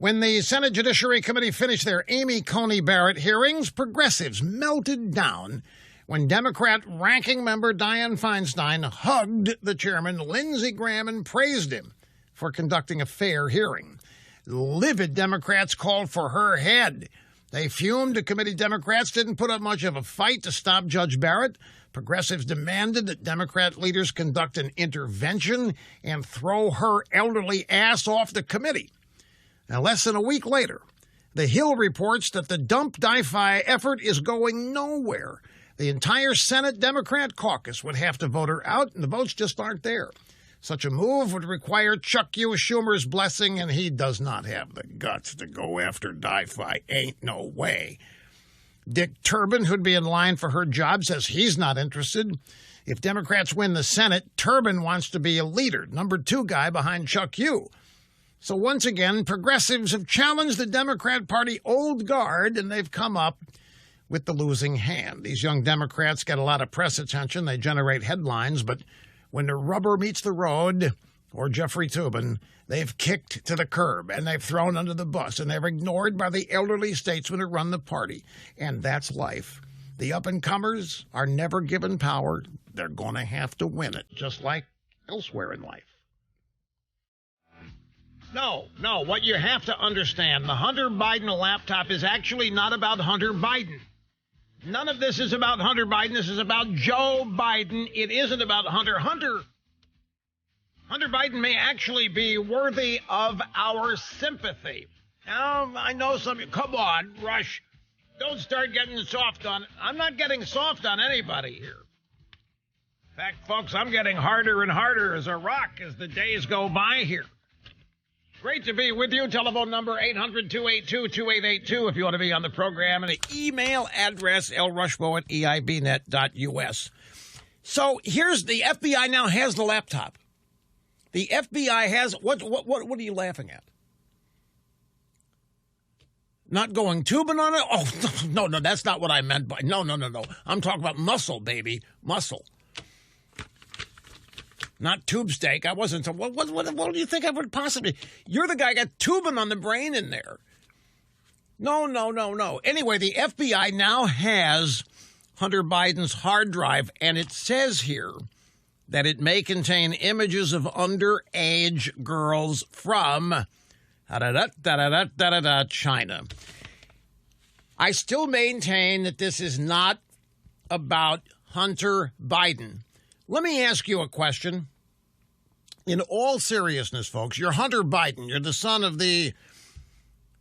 When the Senate Judiciary Committee finished their Amy Coney Barrett hearings, progressives melted down when Democrat ranking member Dianne Feinstein hugged the chairman, Lindsey Graham, and praised him for conducting a fair hearing. Livid Democrats called for her head. They fumed. The committee Democrats didn't put up much of a fight to stop Judge Barrett. Progressives demanded that Democrat leaders conduct an intervention and throw her elderly ass off the committee. Now, less than a week later, The Hill reports that the dump DiFi effort is going nowhere. The entire Senate Democrat caucus would have to vote her out, and the votes just aren't there. Such a move would require Chuck Schumer's blessing, and he does not have the guts to go after DiFi. Ain't no way. Dick Turbin, who'd be in line for her job, says he's not interested. If Democrats win the Senate, Turbin wants to be a leader, number 2 guy behind Chuck Hugh. So once again, progressives have challenged the Democrat Party old guard, and they've come up with the losing hand. These young Democrats get a lot of press attention. They generate headlines, but when the rubber meets the road, or Jeffrey Toobin, they've kicked to the curb, and they've thrown under the bus, and they're ignored by the elderly statesmen who run the party. And that's life. The up-and-comers are never given power. They're going to have to win it, just like elsewhere in life. No, what you have to understand, the Hunter Biden laptop is actually not about Hunter Biden. None of this is about Hunter Biden. This is about Joe Biden. It isn't about Hunter. Hunter Biden may actually be worthy of our sympathy. Now, I know some of you, come on, Rush, don't start getting soft on, I'm not getting soft on anybody here. In fact, folks, I'm getting harder and harder as a rock as the days go by here. Great to be with you. Telephone number 800-282-2882 if you want to be on the program. And the email address, lrushbo@eibnet.us. So here's the FBI now has the laptop. The FBI has, what are you laughing at? Not going tubing on it? Oh, no, that's not what I meant by, no. I'm talking about muscle, baby, muscle. Not tube steak. I wasn't. What do you think I would possibly? You're the guy got tubing on the brain in there. No. Anyway, the FBI now has Hunter Biden's hard drive, and it says here that it may contain images of underage girls from China. I still maintain that this is not about Hunter Biden. Let me ask you a question. In all seriousness, folks, you're Hunter Biden. You're the son of the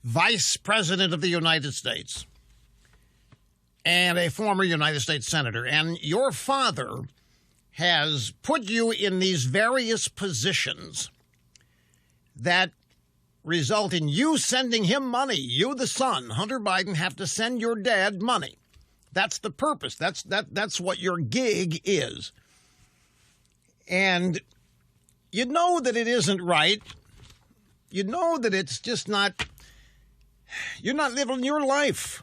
Vice President of the United States and a former United States Senator. And your father has put you in these various positions that result in you sending him money. You, the son, Hunter Biden, have to send your dad money. That's the purpose. That's what your gig is. And you know that it isn't right. You know that it's just not, you're not living your life.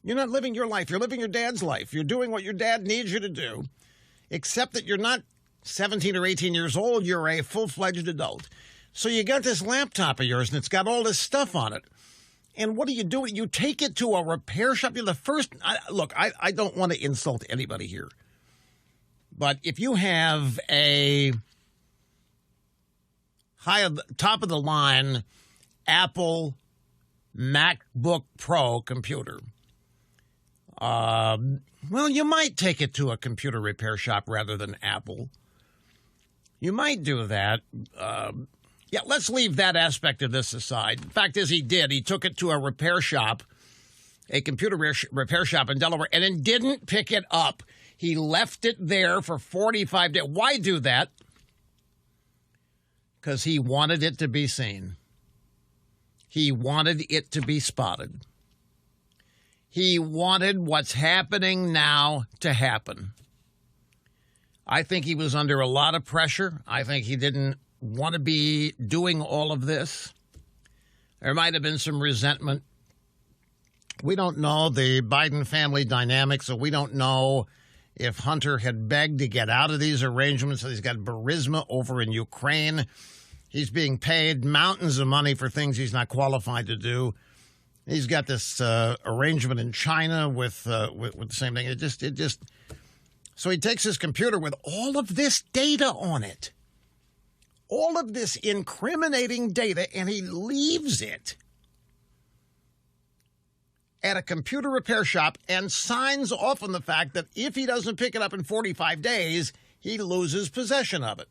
You're not living your life. You're living your dad's life. You're doing what your dad needs you to do, except that you're not 17 or 18 years old. You're a full-fledged adult. So you got this laptop of yours, and it's got all this stuff on it. And what do? You take it to a repair shop. You're the first. Look, I don't want to insult anybody here. But if you have a top-of-the-line Apple MacBook Pro computer, well, you might take it to a computer repair shop rather than Apple. You might do that. Yeah, let's leave that aspect of this aside. The fact is, he did. He took it to a repair shop, a computer repair shop in Delaware, and then didn't pick it up. He left it there for 45 days. Why do that? Because he wanted it to be seen. He wanted it to be spotted. He wanted what's happening now to happen. I think he was under a lot of pressure. I think he didn't want to be doing all of this. There might have been some resentment. We don't know the Biden family dynamics, so we don't know if Hunter had begged to get out of these arrangements. He's got Burisma over in Ukraine. He's being paid mountains of money for things he's not qualified to do. He's got this arrangement in China with the same thing. It just. So he takes his computer with all of this data on it, all of this incriminating data, and he leaves it at a computer repair shop and signs off on the fact that if he doesn't pick it up in 45 days, he loses possession of it.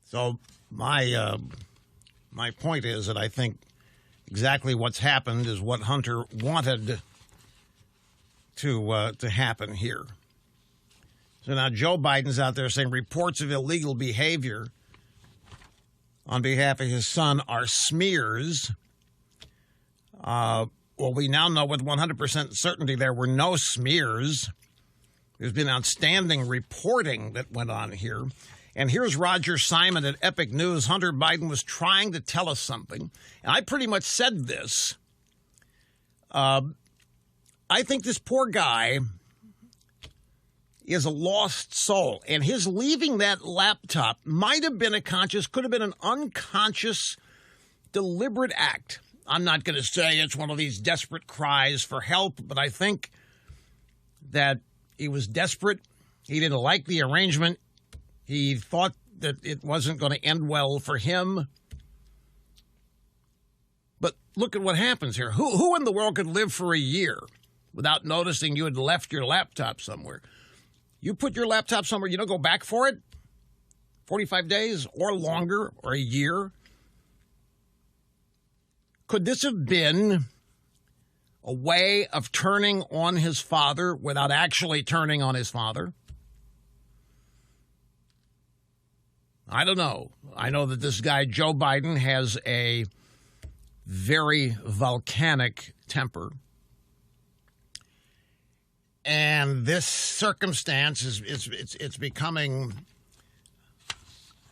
So my point is that I think exactly what's happened is what Hunter wanted to happen here. So now Joe Biden's out there saying reports of illegal behavior on behalf of his son are smears. Well, we now know with 100% certainty there were no smears. There's been outstanding reporting that went on here. And here's Roger Simon at Epic News. Hunter Biden was trying to tell us something. And I pretty much said this. I think this poor guy is a lost soul. And his leaving that laptop might have been could have been an unconscious, deliberate act. I'm not going to say it's one of these desperate cries for help, but I think that he was desperate. He didn't like the arrangement. He thought that it wasn't going to end well for him. But look at what happens here. Who in the world could live for a year without noticing you had left your laptop somewhere? You put your laptop somewhere, you don't go back for it? 45 days or longer or a year? Could this have been a way of turning on his father without actually turning on his father? I don't know. I know that this guy, Joe Biden, has a very volcanic temper. And this circumstance it's becoming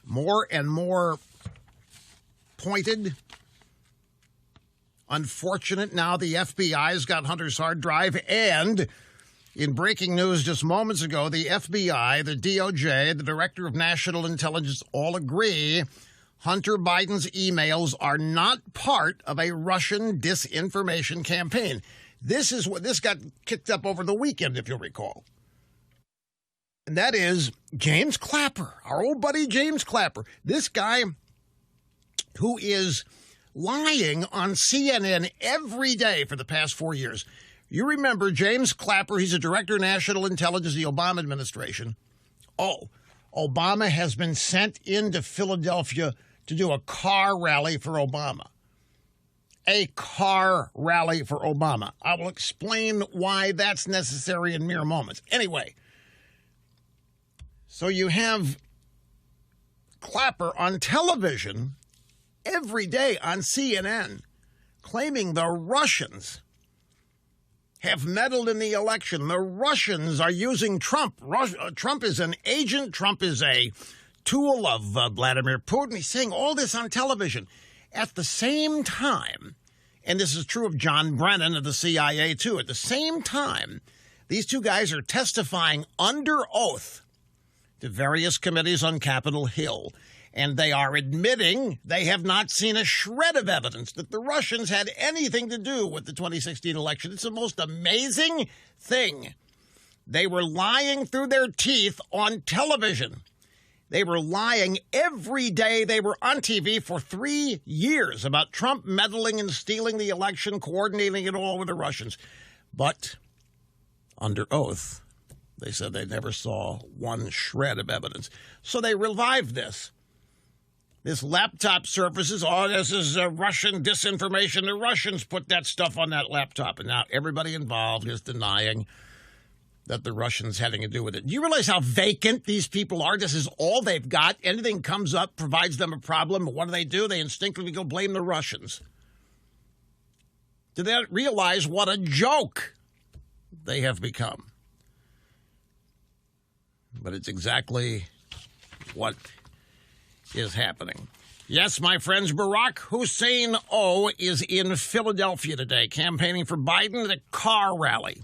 more and more pointed. Unfortunate. Now the FBI's got Hunter's hard drive, and in breaking news just moments ago, the FBI, the DOJ, the Director of National Intelligence all agree Hunter Biden's emails are not part of a Russian disinformation campaign. This got kicked up over the weekend, if you'll recall. And that is James Clapper, our old buddy James Clapper. This guy who is lying on CNN every day for the past 4 years. You remember James Clapper, he's a director of national intelligence, the Obama administration. Oh, Obama has been sent into Philadelphia to do a car rally for Obama. A car rally for Obama. I will explain why that's necessary in mere moments. Anyway, so you have Clapper on television every day on CNN claiming the Russians have meddled in the election. The Russians are using Trump. Trump is an agent. Trump is a tool of Vladimir Putin. He's saying all this on television. At the same time, and this is true of John Brennan of the CIA too, at the same time, these two guys are testifying under oath to various committees on Capitol Hill. And they are admitting they have not seen a shred of evidence that the Russians had anything to do with the 2016 election. It's the most amazing thing. They were lying through their teeth on television. They were lying every day. They were on TV for 3 years about Trump meddling and stealing the election, coordinating it all with the Russians. But under oath, they said they never saw one shred of evidence. So they revived this. This laptop surfaces, this is Russian disinformation. The Russians put that stuff on that laptop. And now everybody involved is denying that the Russians had anything to do with it. Do you realize how vacant these people are? This is all they've got. Anything comes up, provides them a problem. What do? They instinctively go blame the Russians. Do they realize what a joke they have become? But it's exactly what is happening. Yes, my friends, Barack Hussein O is in Philadelphia today campaigning for Biden at a car rally.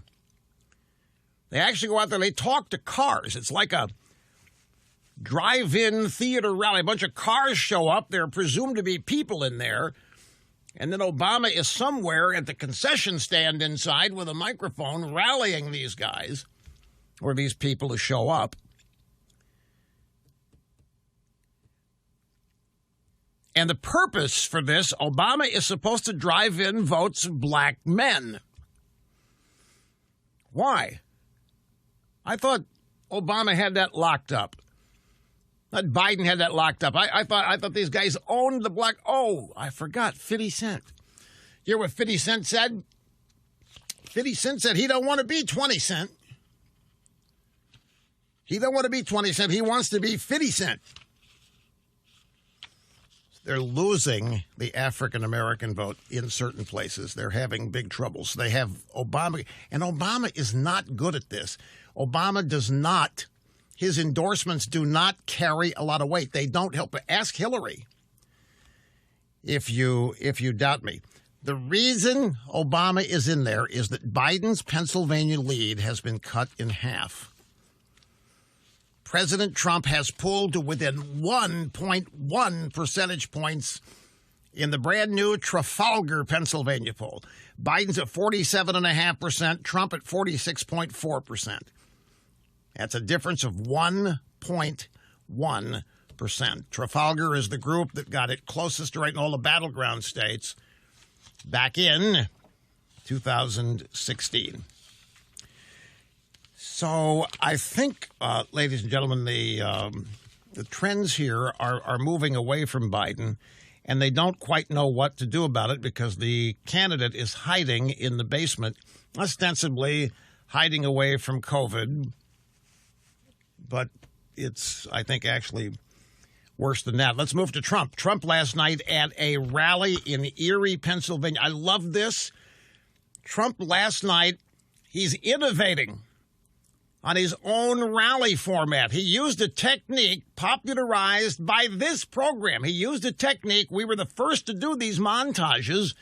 They actually go out there and they talk to cars. It's like drive-in theater rally. A bunch of cars show up. There are presumed to be people in there. And then Obama is somewhere at the concession stand inside with a microphone rallying these guys or these people who show up. And the purpose for this, Obama is supposed to drive in votes of black men. Why? I thought Obama had that locked up. That Biden had that locked up. I thought these guys owned the black. Oh, I forgot 50 Cent. You hear what 50 Cent said? 50 Cent said he don't want to be 20 Cent. He don't want to be 20 Cent. He wants to be 50 Cent. They're losing the African-American vote in certain places. They're having big troubles. They have Obama, and Obama is not good at this. Obama does not, his endorsements do not carry a lot of weight. They don't help. Ask Hillary if you doubt me. The reason Obama is in there is that Biden's Pennsylvania lead has been cut in half. President Trump has pulled to within 1.1 percentage points in the brand new Trafalgar, Pennsylvania poll. Biden's at 47.5%, Trump at 46.4%. That's a difference of 1.1%. Trafalgar is the group that got it closest to right in all the battleground states back in 2016. So I think, ladies and gentlemen, the trends here are moving away from Biden, and they don't quite know what to do about it because the candidate is hiding in the basement, ostensibly hiding away from COVID. But it's, I think, actually worse than that. Let's move to Trump. Trump last night at a rally in Erie, Pennsylvania. I love this. Trump last night, he's innovating on his own rally format. He used a technique popularized by this program. He used a technique. We were the first to do these montages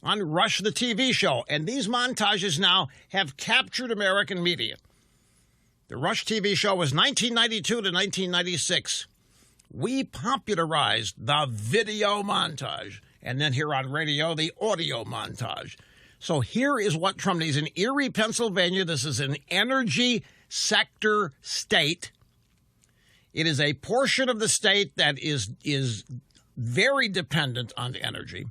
on Rush, the TV show. And these montages now have captured American media. The Rush TV show was 1992 to 1996. We popularized the video montage. And then here on radio, the audio montage. So here is what Trump needs. In Erie, Pennsylvania, this is an energy sector state. It is a portion of the state that is very dependent on energy.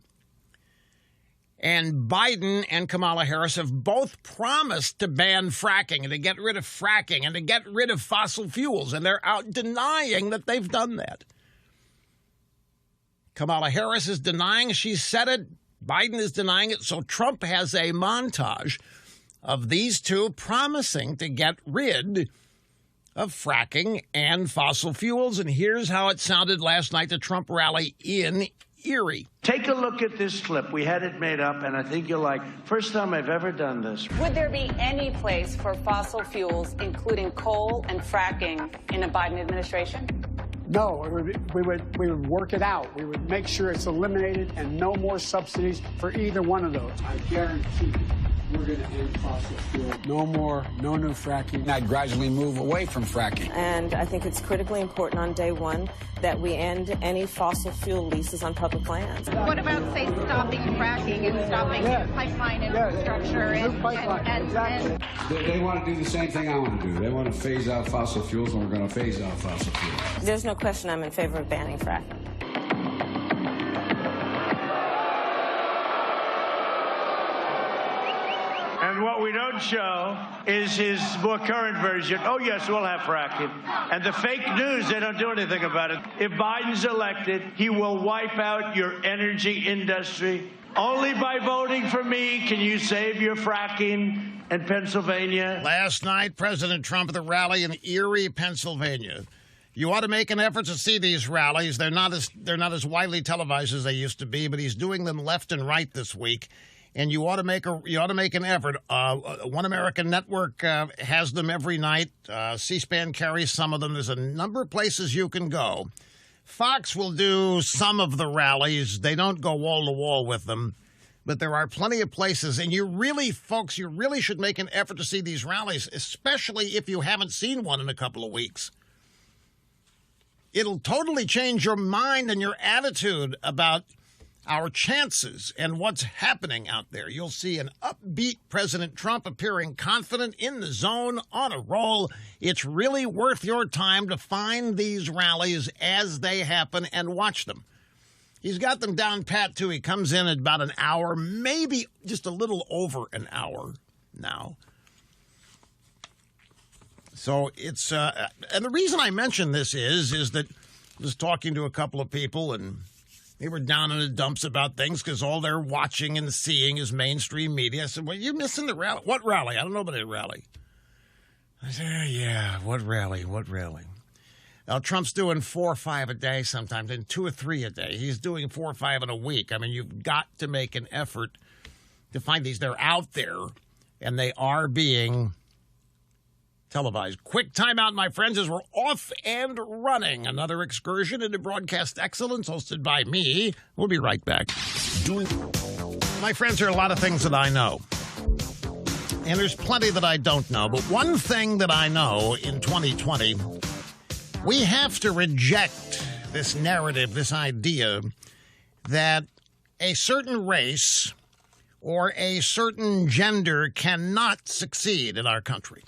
And Biden and Kamala Harris have both promised to ban fracking and to get rid of fracking and to get rid of fossil fuels. And they're out denying that they've done that. Kamala Harris is denying she said it. Biden is denying it. So Trump has a montage of these two promising to get rid of fracking and fossil fuels. And here's how it sounded last night, the Trump rally in Erie. Take a look at this clip. We had it made up, and I think you'll like. First time I've ever done this. Would there be any place for fossil fuels, including coal and fracking, in a Biden administration? No, we would work it out. We would make sure it's eliminated and no more subsidies for either one of those. I guarantee you. We're going to end fossil fuel. No more, no new fracking. I'd gradually move away from fracking. And I think it's critically important on day one that we end any fossil fuel leases on public lands. What about, say, stopping fracking and stopping pipeline infrastructure? They want to do the same thing I want to do. They want to phase out fossil fuels, and we're going to phase out fossil fuels. There's no question I'm in favor of banning fracking. And what we don't show is his more current version. Oh, yes, we'll have fracking. And the fake news, they don't do anything about it. If Biden's elected, he will wipe out your energy industry. Only by voting for me can you save your fracking in Pennsylvania. Last night, President Trump at the rally in Erie, Pennsylvania. You ought to make an effort to see these rallies. They're not as widely televised as they used to be, but he's doing them left and right this week. And you ought to make an effort. One American Network has them every night. C-SPAN carries some of them. There's a number of places you can go. Fox will do some of the rallies. They don't go wall to wall with them, but there are plenty of places. And you really should make an effort to see these rallies, especially if you haven't seen one in a couple of weeks. It'll totally change your mind and your attitude about our chances and what's happening out there. You'll see an upbeat President Trump appearing confident, in the zone, on a roll. It's really worth your time to find these rallies as they happen and watch them. He's got them down pat, too. He comes in at about an hour, maybe just a little over an hour now. So it's, and the reason I mention this is that I was talking to a couple of people, and they were down in the dumps about things because all they're watching and seeing is mainstream media. I said, well, you're missing the rally. What rally? I don't know about a rally. I said, yeah, what rally? What rally? Now, Trump's doing 4 or 5 a day sometimes, and 2 or 3 a day. He's doing 4 or 5 in a week. I mean, you've got to make an effort to find these. They're out there, and they are being televised. Quick timeout, my friends, as we're off and running. Another excursion into broadcast excellence hosted by me. We'll be right back. My friends, there are a lot of things that I know, and there's plenty that I don't know. But one thing that I know in 2020, we have to reject this narrative, this idea that a certain race or a certain gender cannot succeed in our country.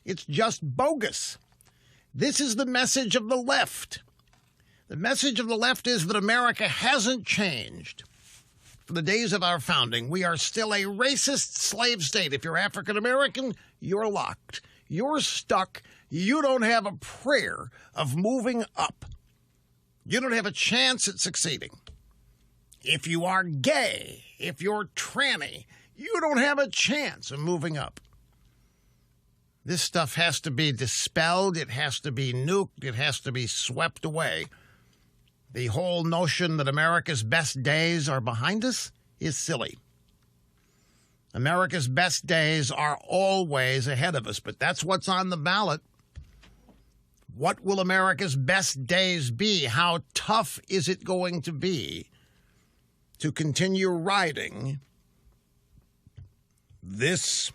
It's just bogus. This is the message of the left. The message of the left is that America hasn't changed. From the days of our founding, we are still a racist slave state. If you're African American, you're locked. You're stuck. You don't have a prayer of moving up. You don't have a chance at succeeding. If you are gay, if you're tranny, you don't have a chance of moving up. This stuff has to be dispelled. It has to be nuked. It has to be swept away. The whole notion that America's best days are behind us is silly. America's best days are always ahead of us, but that's what's on the ballot. What will America's best days be? How tough is it going to be to continue riding this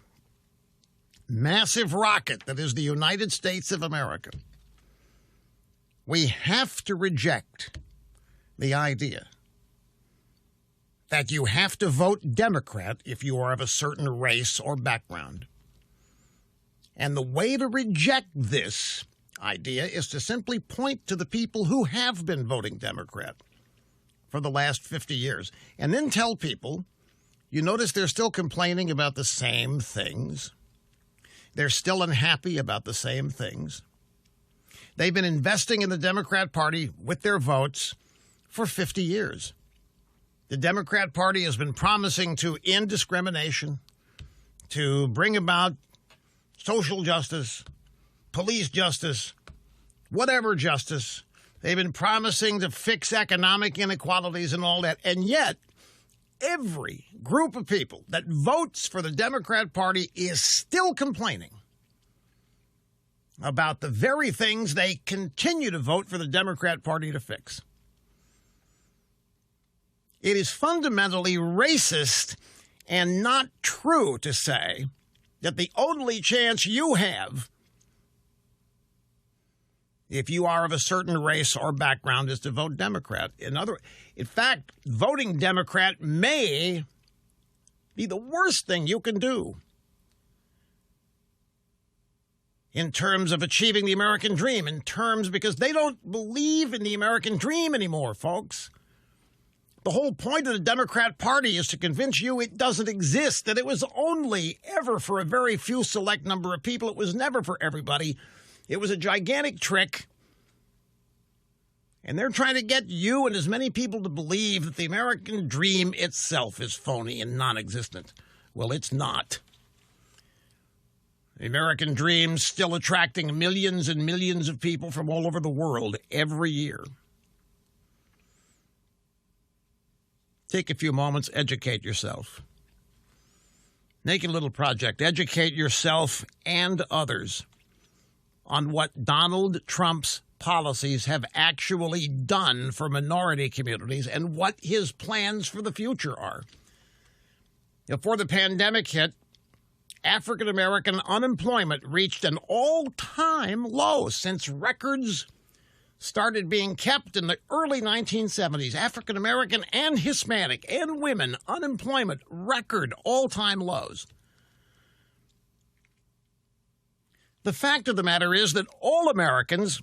massive rocket that is the United States of America? We have to reject the idea that you have to vote Democrat if you are of a certain race or background. And the way to reject this idea is to simply point to the people who have been voting Democrat for the last 50 years, and then tell people, you notice they're still complaining about the same things. They're still unhappy about the same things. They've been investing in the Democrat Party with their votes for 50 years. The Democrat Party has been promising to end discrimination, to bring about social justice, police justice, whatever justice. They've been promising to fix economic inequalities and all that. And yet, every group of people that votes for the Democrat Party is still complaining about the very things they continue to vote for the Democrat Party to fix. It is fundamentally racist and not true to say that the only chance you have, if you are of a certain race or background, is to vote Democrat. In fact, voting Democrat may be the worst thing you can do in terms of achieving the American dream, because they don't believe in the American dream anymore, folks. The whole point of the Democrat Party is to convince you it doesn't exist, that it was only ever for a very few select number of people. It was never for everybody. It was a gigantic trick. And they're trying to get you and as many people to believe that the American dream itself is phony and non-existent. Well, it's not. The American dream's still attracting millions and millions of people from all over the world every year. Take a few moments, educate yourself. Make a little project. Educate yourself and others on what Donald Trump's policies have actually done for minority communities and what his plans for the future are. Before the pandemic hit, African American unemployment reached an all-time low since records started being kept in the early 1970s. African American and Hispanic and women, unemployment, record all-time lows. The fact of the matter is that all Americans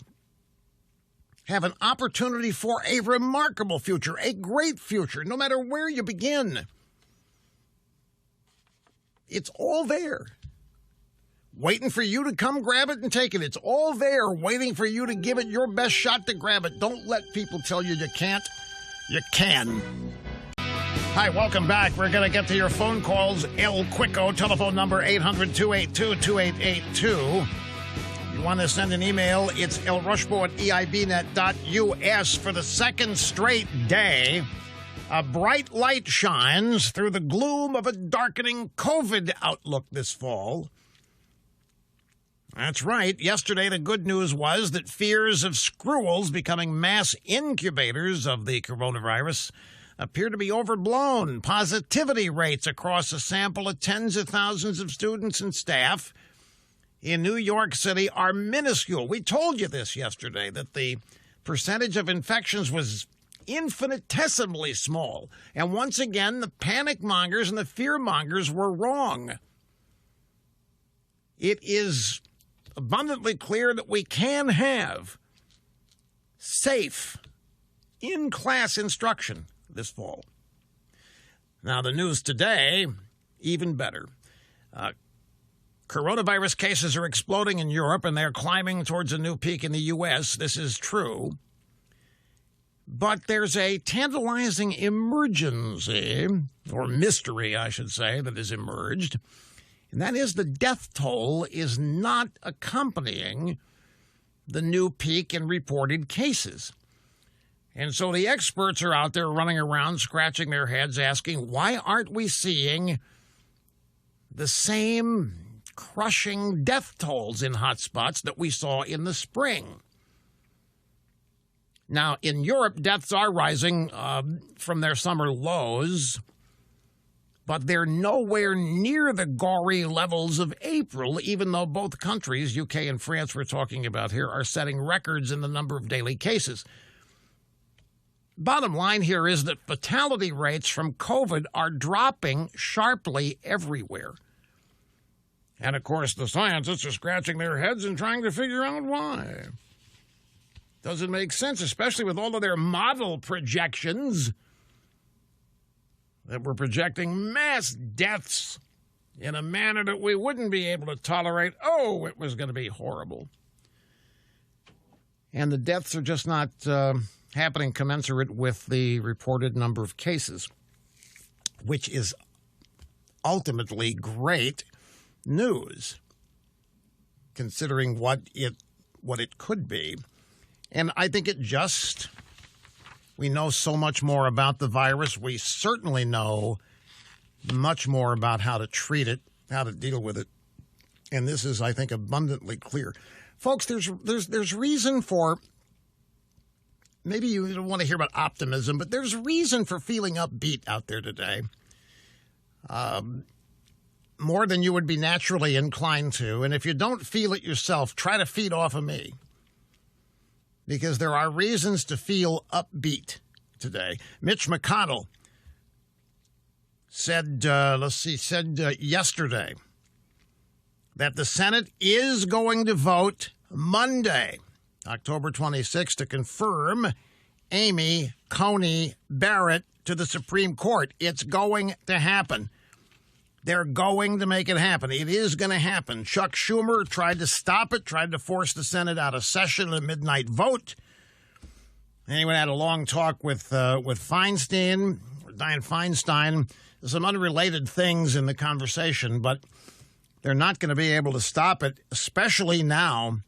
have an opportunity for a remarkable future, a great future, no matter where you begin. It's all there, waiting for you to come grab it and take it. It's all there, waiting for you to give it your best shot to grab it. Don't let people tell you you can't. You can. Hi, welcome back. We're going to get to your phone calls. El Quico, telephone number 800-282-2882. You want to send an email, it's elrushbo@eibnet.us. For the second straight day, a bright light shines through the gloom of a darkening COVID outlook this fall. That's right. Yesterday, the good news was that fears of screwels becoming mass incubators of the coronavirus appear to be overblown. Positivity rates across a sample of tens of thousands of students and staff in New York City are minuscule. We told you this yesterday, that the percentage of infections was infinitesimally small. And once again, the panic mongers and the fear mongers were wrong. It is abundantly clear that we can have safe in-class instruction this fall. Now, the news today, even better. Coronavirus cases are exploding in Europe, and they're climbing towards a new peak in the U.S. This is true. But there's a tantalizing emergency, or mystery, I should say, that has emerged. And that is the death toll is not accompanying the new peak in reported cases. And so the experts are out there running around, scratching their heads, asking, why aren't we seeing the same crushing death tolls in hotspots that we saw in the spring? Now, in Europe, deaths are rising from their summer lows, but they're nowhere near the gory levels of April, even though both countries, UK and France we're talking about here, are setting records in the number of daily cases. Bottom line here is that fatality rates from COVID are dropping sharply everywhere. And, of course, the scientists are scratching their heads and trying to figure out why. Doesn't make sense, especially with all of their model projections that were projecting mass deaths in a manner that we wouldn't be able to tolerate. Oh, it was going to be horrible. And the deaths are just not happening commensurate with the reported number of cases, which is ultimately great news, considering what it could be. And I think we know so much more about the virus. We certainly know much more about how to treat it, how to deal with it. And this is, I think, abundantly clear. Folks, there's reason for, maybe you don't want to hear about optimism, but there's reason for feeling upbeat out there today. More than you would be naturally inclined to. And if you don't feel it yourself, try to feed off of me. Because there are reasons to feel upbeat today. Mitch McConnell said yesterday that the Senate is going to vote Monday, October 26th, to confirm Amy Coney Barrett to the Supreme Court. It's going to happen. They're going to make it happen. It is going to happen. Chuck Schumer tried to stop it, tried to force the Senate out of session, a midnight vote. And he had a long talk with Dianne Feinstein. There's some unrelated things in the conversation, but they're not going to be able to stop it, especially now.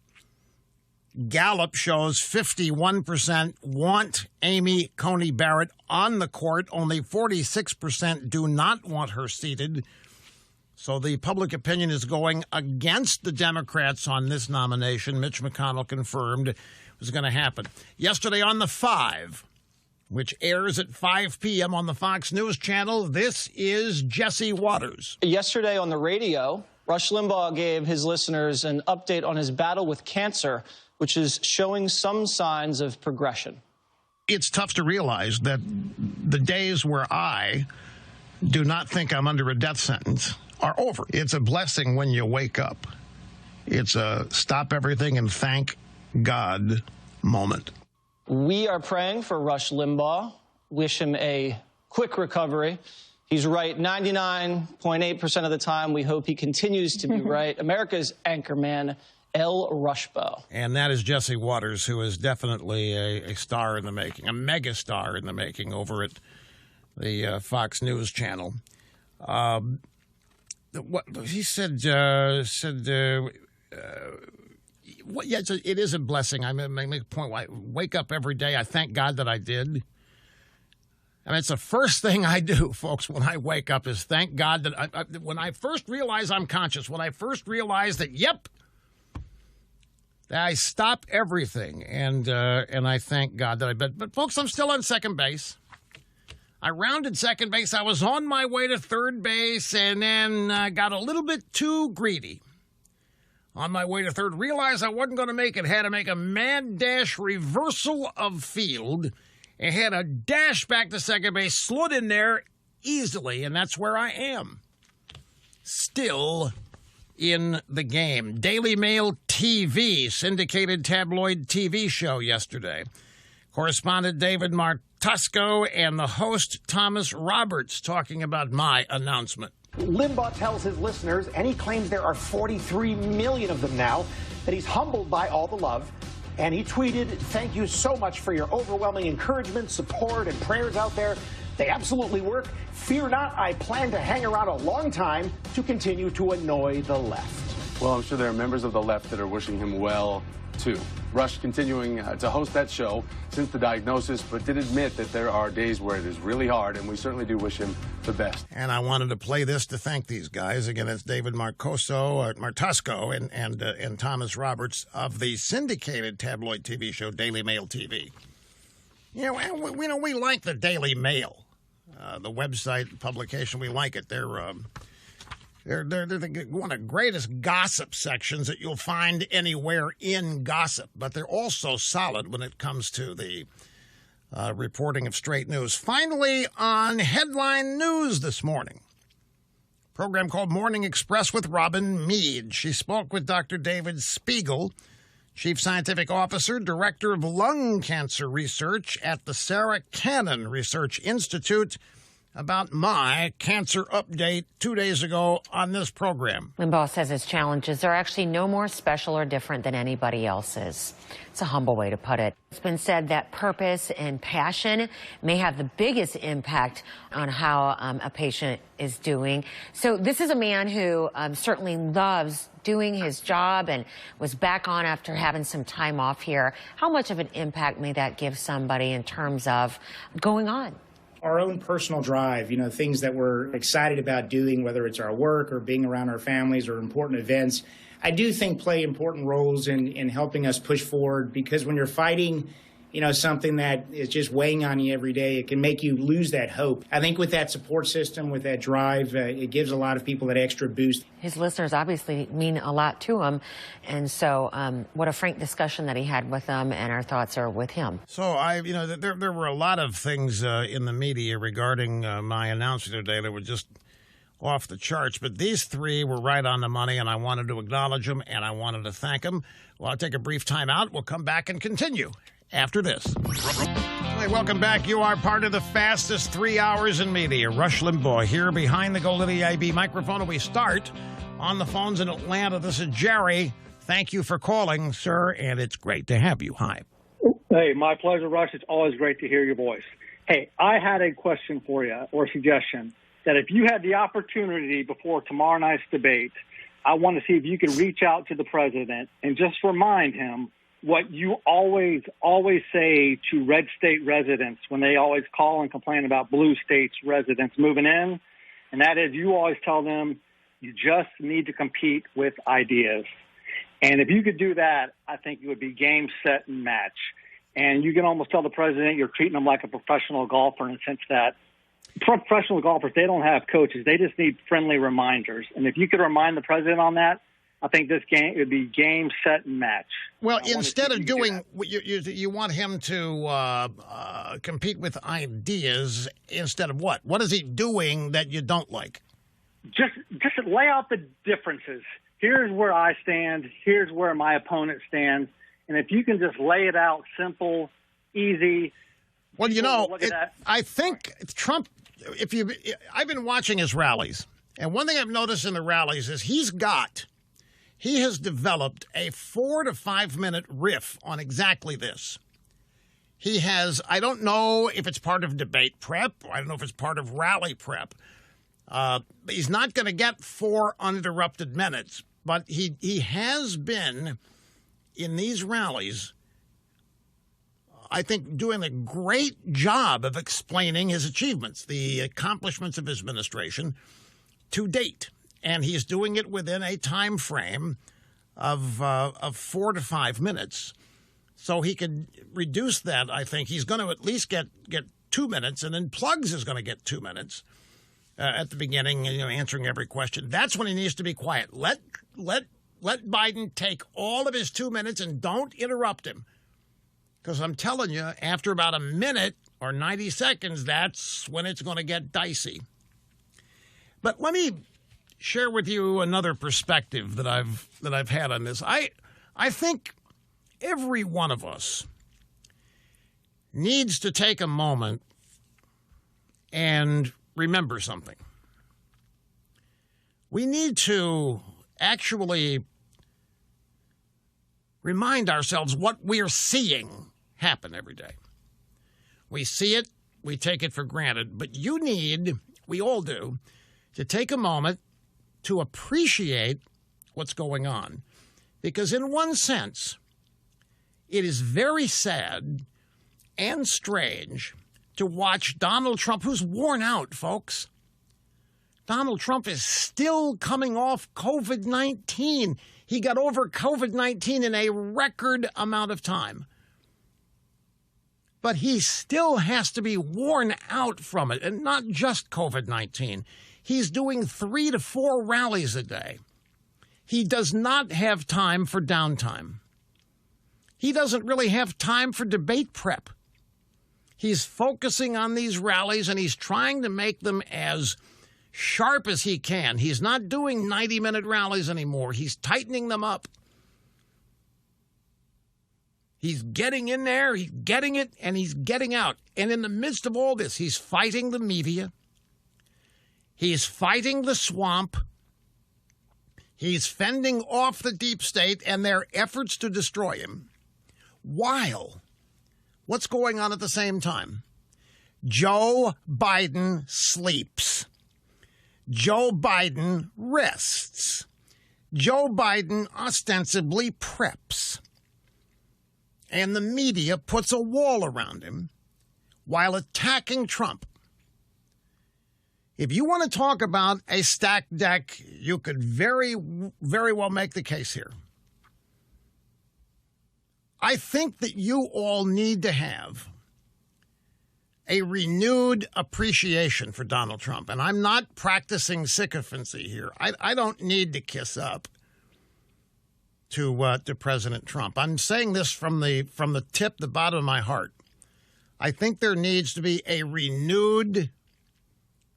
Gallup shows 51% want Amy Coney Barrett on the court. Only 46% do not want her seated. So the public opinion is going against the Democrats on this nomination. Mitch McConnell confirmed it was going to happen. Yesterday on The Five, which airs at 5 p.m. on the Fox News Channel, this is Jesse Waters. Yesterday on the radio, Rush Limbaugh gave his listeners an update on his battle with cancer. which is showing some signs of progression. It's tough to realize that the days where I do not think I'm under a death sentence are over. It's a blessing when you wake up. It's a stop everything and thank God moment. We are praying for Rush Limbaugh. Wish him a quick recovery. He's right 99.8% of the time. We hope he continues to be right. America's anchorman, El Rushbo. And that is Jesse Waters, who is definitely a star in the making, a mega star in the making over at the Fox News channel. What he said, it is a blessing. I make a point. I wake up every day. I thank God that I did. I mean, it's the first thing I do, folks, when I wake up is thank God that when I first realize I'm conscious, when I first realize that, yep, I stop everything, and I thank God that I did. But, folks, I'm still on second base. I rounded second base. I was on my way to third base, and then got a little bit too greedy. On my way to third, realized I wasn't going to make it, had to make a mad dash reversal of field, and had a dash back to second base, slid in there easily, and that's where I am. Still in the game. Daily Mail TV, syndicated tabloid TV show yesterday. Correspondent David Martusco and the host Thomas Roberts talking about my announcement. Limbaugh tells his listeners, and he claims there are 43 million of them now, that he's humbled by all the love. And he tweeted, "Thank you so much for your overwhelming encouragement, support, and prayers out there. They absolutely work. Fear not, I plan to hang around a long time to continue to annoy the left." Well, I'm sure there are members of the left that are wishing him well, too. Rush continuing to host that show since the diagnosis, but did admit that there are days where it is really hard, and we certainly do wish him the best. And I wanted to play this to thank these guys. Again, it's David Martusco and Thomas Roberts of the syndicated tabloid TV show Daily Mail TV. You know, we like the Daily Mail, the website publication. We like it. They're one of the greatest gossip sections that you'll find anywhere in gossip, but they're also solid when it comes to the reporting of straight news. Finally, on Headline News this morning, a program called Morning Express with Robin Meade. She spoke with Dr. David Spiegel, Chief Scientific Officer, Director of Lung Cancer Research at the Sarah Cannon Research Institute, about my cancer update 2 days ago on this program. Limbaugh says his challenges are actually no more special or different than anybody else's. It's a humble way to put it. It's been said that purpose and passion may have the biggest impact on how a patient is doing. So this is a man who certainly loves doing his job and was back on after having some time off here. How much of an impact may that give somebody in terms of going on? Our own personal drive, things that we're excited about doing, whether it's our work or being around our families or important events, I do think play important roles in helping us push forward, because when you're fighting, something that is just weighing on you every day, it can make you lose that hope. I think with that support system, with that drive, it gives a lot of people that extra boost. His listeners obviously mean a lot to him, and so what a frank discussion that he had with them, and our thoughts are with him. So there were a lot of things in the media regarding my announcement today that were just off the charts, but these three were right on the money, and I wanted to acknowledge them, and I wanted to thank them. Well, I'll take a brief time out. We'll come back and continue after this. Hey, welcome back. You are part of the fastest 3 hours in media. Rush Limbaugh here behind the Golden EIB microphone, and we start on the phones in Atlanta. This is Jerry. Thank you for calling, sir, and it's great to have you. Hi. Hey, my pleasure, Rush. It's always great to hear your voice. Hey, I had a question for you, or a suggestion, that if you had the opportunity before tomorrow night's debate, I want to see if you could reach out to the president and just remind him what you always say to red state residents when they always call and complain about blue states residents moving in, and that is you always tell them you just need to compete with ideas. And if you could do that, I think it would be game, set, and match. And you can almost tell the president you're treating him like a professional golfer in the sense that professional golfers, they don't have coaches. They just need friendly reminders. And if you could remind the president on that, I think this game would be game, set, and match. Well, instead of doing, you want him to compete with ideas instead of what? What is he doing that you don't like? Just lay out the differences. Here's where I stand. Here's where my opponent stands. And if you can just lay it out simple, easy. Well, you know, I think Trump, I've been watching his rallies. And one thing I've noticed in the rallies is he has developed a 4 to 5 minute riff on exactly this. He has, I don't know if it's part of debate prep. I don't know if it's part of rally prep. He's not going to get 4 uninterrupted minutes, but he has been in these rallies, I think, doing a great job of explaining his achievements, the accomplishments of his administration to date. And he's doing it within a time frame of 4 to 5 minutes. So he could reduce that, I think. He's going to at least get 2 minutes, and then Plugs is going to get 2 minutes at the beginning, answering every question. That's when he needs to be quiet. Let Biden take all of his 2 minutes and don't interrupt him. Because I'm telling you, after about a minute or 90 seconds, that's when it's going to get dicey. But let me share with you another perspective that I've had on this. I think every one of us needs to take a moment and remember something. We need to actually remind ourselves what we're seeing happen every day. We see it, we take it for granted, but we all do, to take a moment to appreciate what's going on. Because in one sense, it is very sad and strange to watch Donald Trump, who's worn out, folks. Donald Trump is still coming off COVID-19. He got over COVID-19 in a record amount of time. But he still has to be worn out from it, and not just COVID-19. He's doing 3 to 4 rallies a day. He does not have time for downtime. He doesn't really have time for debate prep. He's focusing on these rallies, and he's trying to make them as sharp as he can. He's not doing 90-minute rallies anymore. He's tightening them up. He's getting in there, he's getting it, and he's getting out. And in the midst of all this, he's fighting the media. He's fighting the swamp. He's fending off the deep state and their efforts to destroy him. While, what's going on at the same time? Joe Biden sleeps. Joe Biden rests. Joe Biden ostensibly preps. And the media puts a wall around him while attacking Trump. If you want to talk about a stacked deck, you could very, very well make the case here. I think that you all need to have a renewed appreciation for Donald Trump. And I'm not practicing sycophancy here. I don't need to kiss up to President Trump. I'm saying this from the bottom of my heart. I think there needs to be a renewed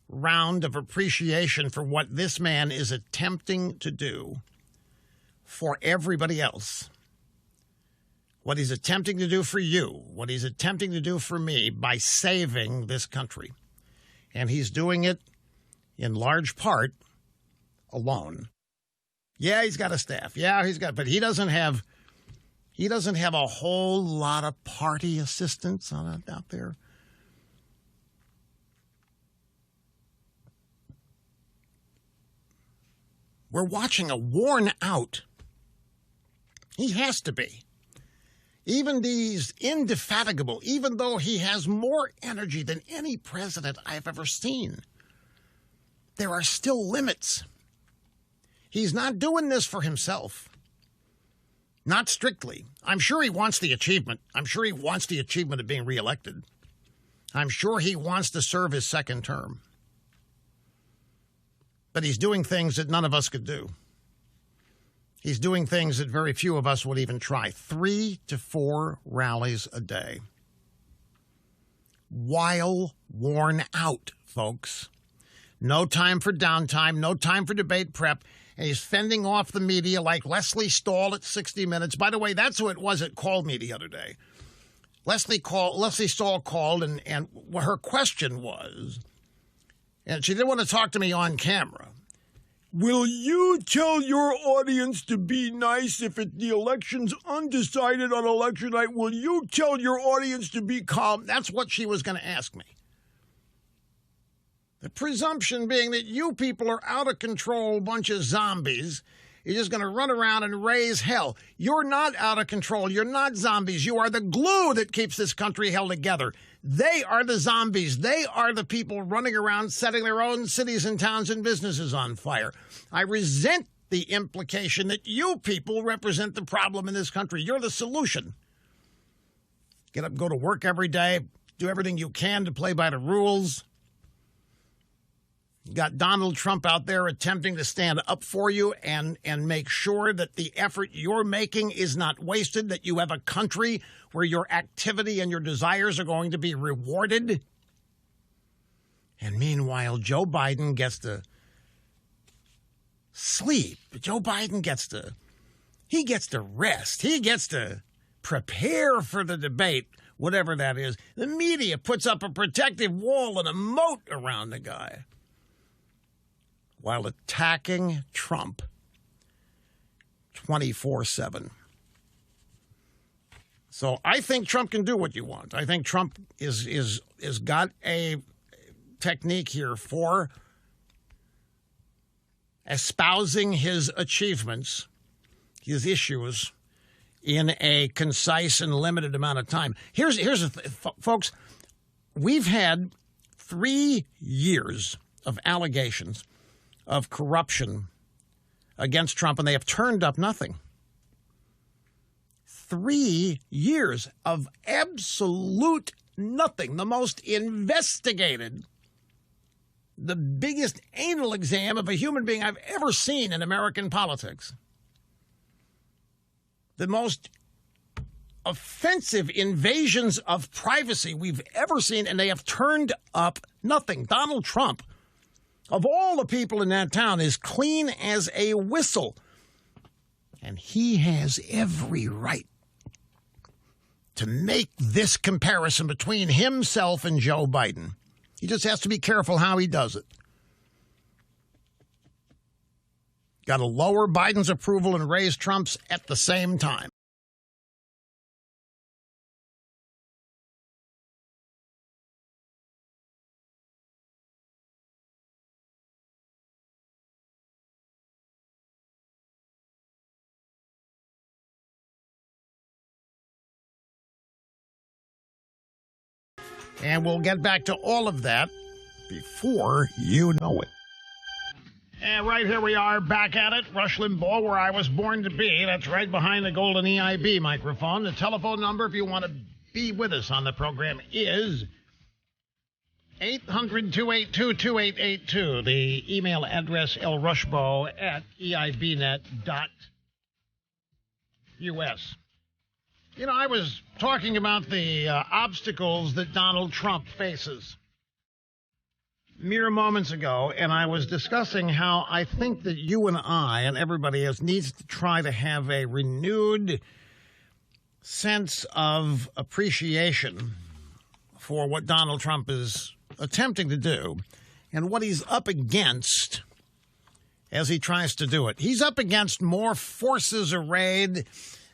round of appreciation for what this man is attempting to do for everybody else. What he's attempting to do for you, what he's attempting to do for me by saving this country. And he's doing it in large part alone. Yeah, he's got a staff. Yeah, but he doesn't have a whole lot of party assistants out there. We're watching a worn out. He has to be. Even these indefatigable, even though he has more energy than any president I've ever seen, there are still limits. He's not doing this for himself. Not strictly. I'm sure he wants the achievement. I'm sure he wants the achievement of being reelected. I'm sure he wants to serve his second term. But he's doing things that none of us could do. He's doing things that very few of us would even try. 3 to 4 rallies a day. While worn out, folks. No time for downtime, no time for debate prep. And he's fending off the media like Leslie Stahl at 60 Minutes. By the way, that's who it was that called me the other day. Leslie Stahl called, and her question was, and she didn't want to talk to me on camera, will you tell your audience to be nice if the election's undecided on election night? Will you tell your audience to be calm? That's what she was going to ask me. The presumption being that you people are out of control, bunch of zombies. You're just going to run around and raise hell. You're not out of control. You're not zombies. You are the glue that keeps this country held together. They are the zombies. They are the people running around setting their own cities and towns and businesses on fire. I resent the implication that you people represent the problem in this country. You're the solution. Get up, go to work every day, do everything you can to play by the rules. You got Donald Trump out there attempting to stand up for you and make sure that the effort you're making is not wasted, that you have a country where your activity and your desires are going to be rewarded. And meanwhile, Joe Biden gets to sleep. Joe Biden gets to rest. He gets to prepare for the debate, whatever that is. The media puts up a protective wall and a moat around the guy, while attacking Trump 24/7. So I think Trump can do what you want. I think Trump is got a technique here for espousing his achievements, his issues, in a concise and limited amount of time. Here's the folks. We've had 3 years of allegations of corruption against Trump, and they have turned up nothing. 3 years of absolute nothing. The most investigated, the biggest anal exam of a human being I've ever seen in American politics. The most offensive invasions of privacy we've ever seen, and they have turned up nothing. Donald Trump, of all the people in that town, is clean as a whistle. And he has every right to make this comparison between himself and Joe Biden. He just has to be careful how he does it. Got to lower Biden's approval and raise Trump's at the same time. And we'll get back to all of that before you know it. And right here we are, back at it. Rush Limbaugh, where I was born to be. That's right behind the golden EIB microphone. The telephone number, if you want to be with us on the program, is 800-282-2882. The email address, lrushbo@eibnet.us. You know, I was talking about the obstacles that Donald Trump faces mere moments ago, and I was discussing how I think that you and I and everybody else needs to try to have a renewed sense of appreciation for what Donald Trump is attempting to do and what he's up against as he tries to do it. He's up against more forces arrayed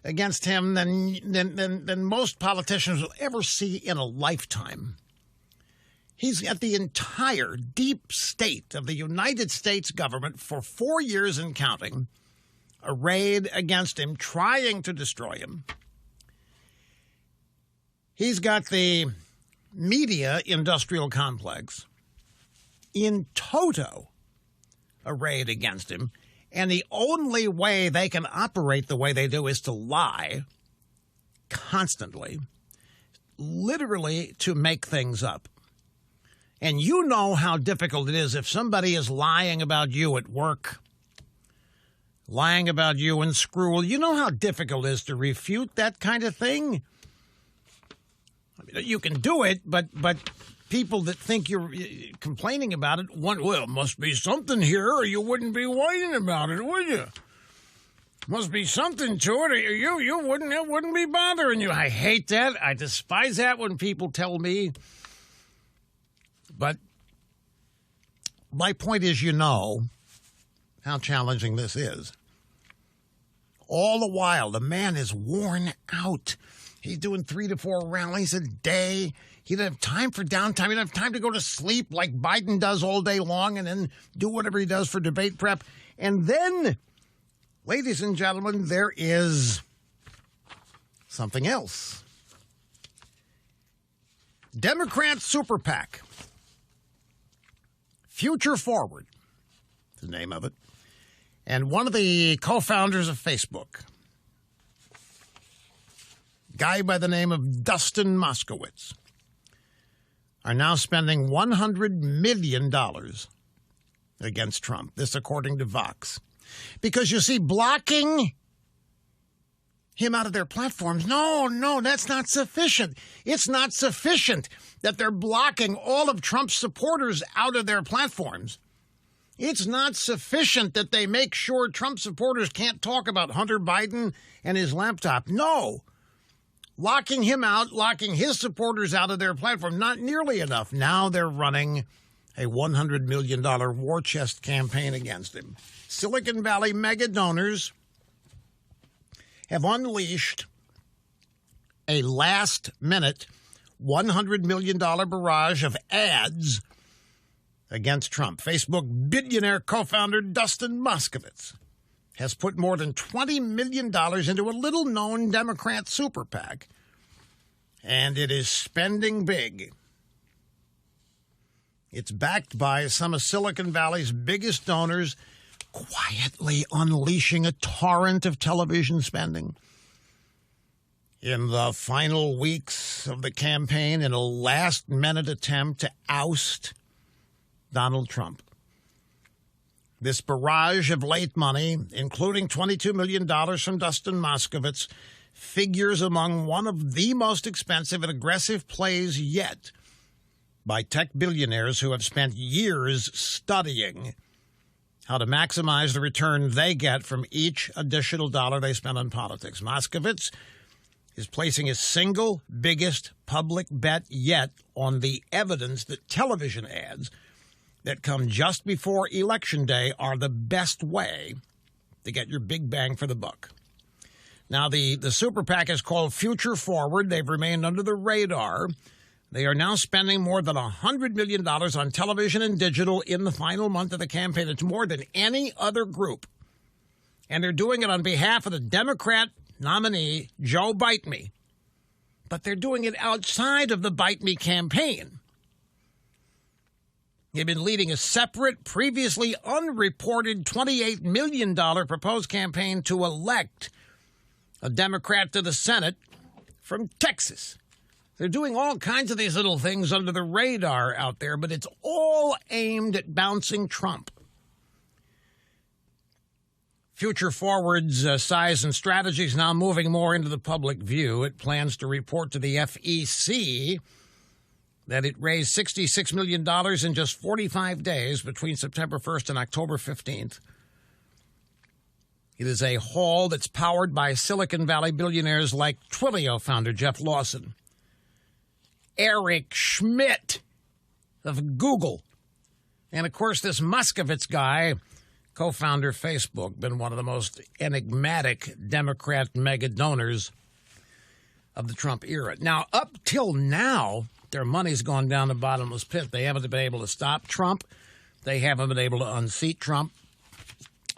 against him than most politicians will ever see in a lifetime. He's got the entire deep state of the United States government for 4 years and counting arrayed against him, trying to destroy him. He's got the media industrial complex in toto arrayed against him. And the only way they can operate the way they do is to lie constantly, literally to make things up. And you know how difficult it is if somebody is lying about you at work, lying about you and Screw. You know how difficult it is to refute that kind of thing? I mean, you can do it, but people that think you're complaining about it, well, must be something here or you wouldn't be whining about it, would you? Must be something to it or it wouldn't be bothering you. I hate that. I despise that when people tell me. But my point is, you know how challenging this is. All the while, the man is worn out. He's doing 3 to 4 rallies a day. He doesn't have time for downtime. He doesn't have time to go to sleep like Biden does all day long and then do whatever he does for debate prep. And then, ladies and gentlemen, there is something else. Democrat Super PAC, Future Forward, the name of it, and one of the co-founders of Facebook, a guy by the name of Dustin Moskowitz, are now spending $100 million against Trump. This according to Vox. Because, you see, blocking him out of their platforms, no, that's not sufficient. It's not sufficient that they're blocking all of Trump's supporters out of their platforms. It's not sufficient that they make sure Trump supporters can't talk about Hunter Biden and his laptop. No. Locking him out, locking his supporters out of their platform, not nearly enough. Now they're running a $100 million war chest campaign against him. Silicon Valley mega donors have unleashed a last-minute $100 million barrage of ads against Trump. Facebook billionaire co-founder Dustin Moskowitz has put more than $20 million into a little-known Democrat super PAC, and it is spending big. It's backed by some of Silicon Valley's biggest donors, quietly unleashing a torrent of television spending. In the final weeks of the campaign, in a last-minute attempt to oust Donald Trump. This barrage of late money, including $22 million from Dustin Moskowitz, figures among one of the most expensive and aggressive plays yet by tech billionaires who have spent years studying how to maximize the return they get from each additional dollar they spend on politics. Moskowitz is placing his single biggest public bet yet on the evidence that television ads that come just before Election Day are the best way to get your big bang for the buck. Now, the super PAC is called Future Forward. They've remained under the radar. They are now spending more than $100 million on television and digital in the final month of the campaign. It's more than any other group. And they're doing it on behalf of the Democrat nominee, Joe Bite Me. But they're doing it outside of the Bite Me campaign. They've been leading a separate, previously unreported $28 million proposed campaign to elect a Democrat to the Senate from Texas. They're doing all kinds of these little things under the radar out there, but it's all aimed at bouncing Trump. Future Forward's size and strategy is now moving more into the public view. It plans to report to the FEC that it raised $66 million in just 45 days between September 1st and October 15th. It is a haul that's powered by Silicon Valley billionaires like Twilio founder Jeff Lawson, Eric Schmidt of Google, and, of course, this Moskowitz guy, co-founder of Facebook, been one of the most enigmatic Democrat mega donors of the Trump era. Now, up till now, their money's gone down the bottomless pit. They haven't been able to stop Trump. They haven't been able to unseat Trump.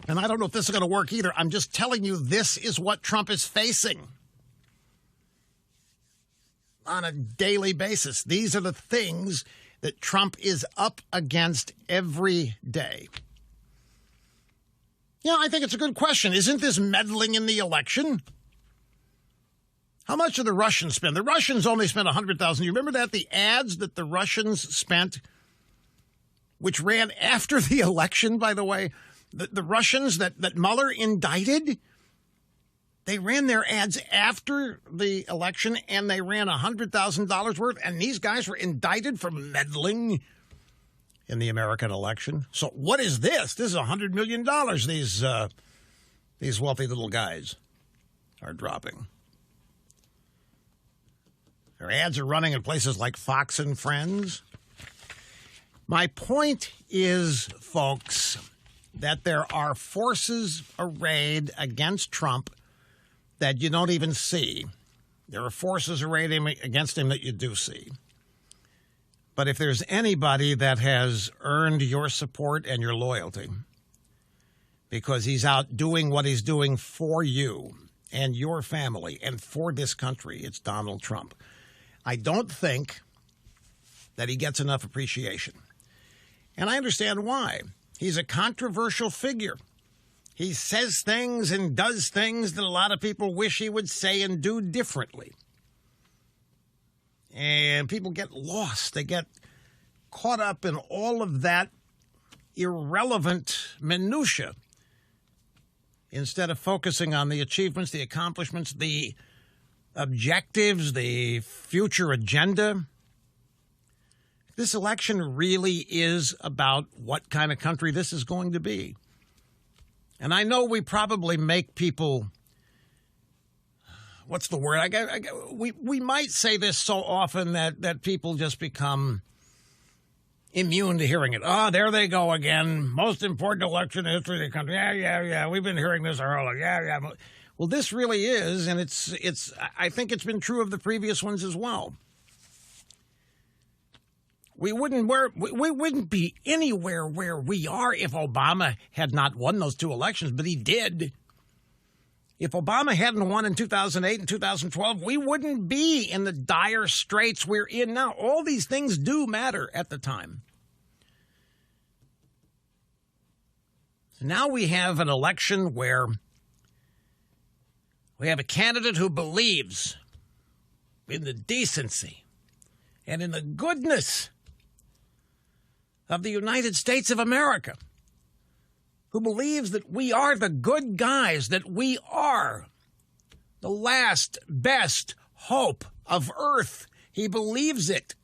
And I don't know if this is going to work either. I'm just telling you, this is what Trump is facing on a daily basis. These are the things that Trump is up against every day. Yeah, I think it's a good question. Isn't this meddling in the election? How much did the Russians spend? The Russians only spent $100,000. You remember that? The ads that the Russians spent, which ran after the election, by the way, The Russians that Mueller indicted, they ran their ads after the election, and they ran $100,000 worth, and these guys were indicted for meddling in the American election. So what is this? This is $100 million these wealthy little guys are dropping. Their ads are running in places like Fox and Friends. My point is, folks, that there are forces arrayed against Trump that you don't even see. There are forces arrayed against him that you do see. But if there's anybody that has earned your support and your loyalty because he's out doing what he's doing for you and your family and for this country, it's Donald Trump. I don't think that he gets enough appreciation. And I understand why. He's a controversial figure. He says things and does things that a lot of people wish he would say and do differently. And people get lost. They get caught up in all of that irrelevant minutia instead of focusing on the achievements, the accomplishments, the objectives, the future agenda. This election really is about what kind of country this is going to be. And I know we probably make people, what's the word? We might say this so often that people just become immune to hearing it. Oh, there they go again. Most important election in history of the country. Yeah. We've been hearing this our whole life. Yeah. Well, this really is, and it's. I think it's been true of the previous ones as well. We wouldn't be anywhere where we are if Obama had not won those two elections, but he did. If Obama hadn't won in 2008 and 2012, we wouldn't be in the dire straits we're in now. All these things do matter at the time. So now we have an election where we have a candidate who believes in the decency and in the goodness of the United States of America, who believes that we are the good guys, that we are the last best hope of Earth. He believes it.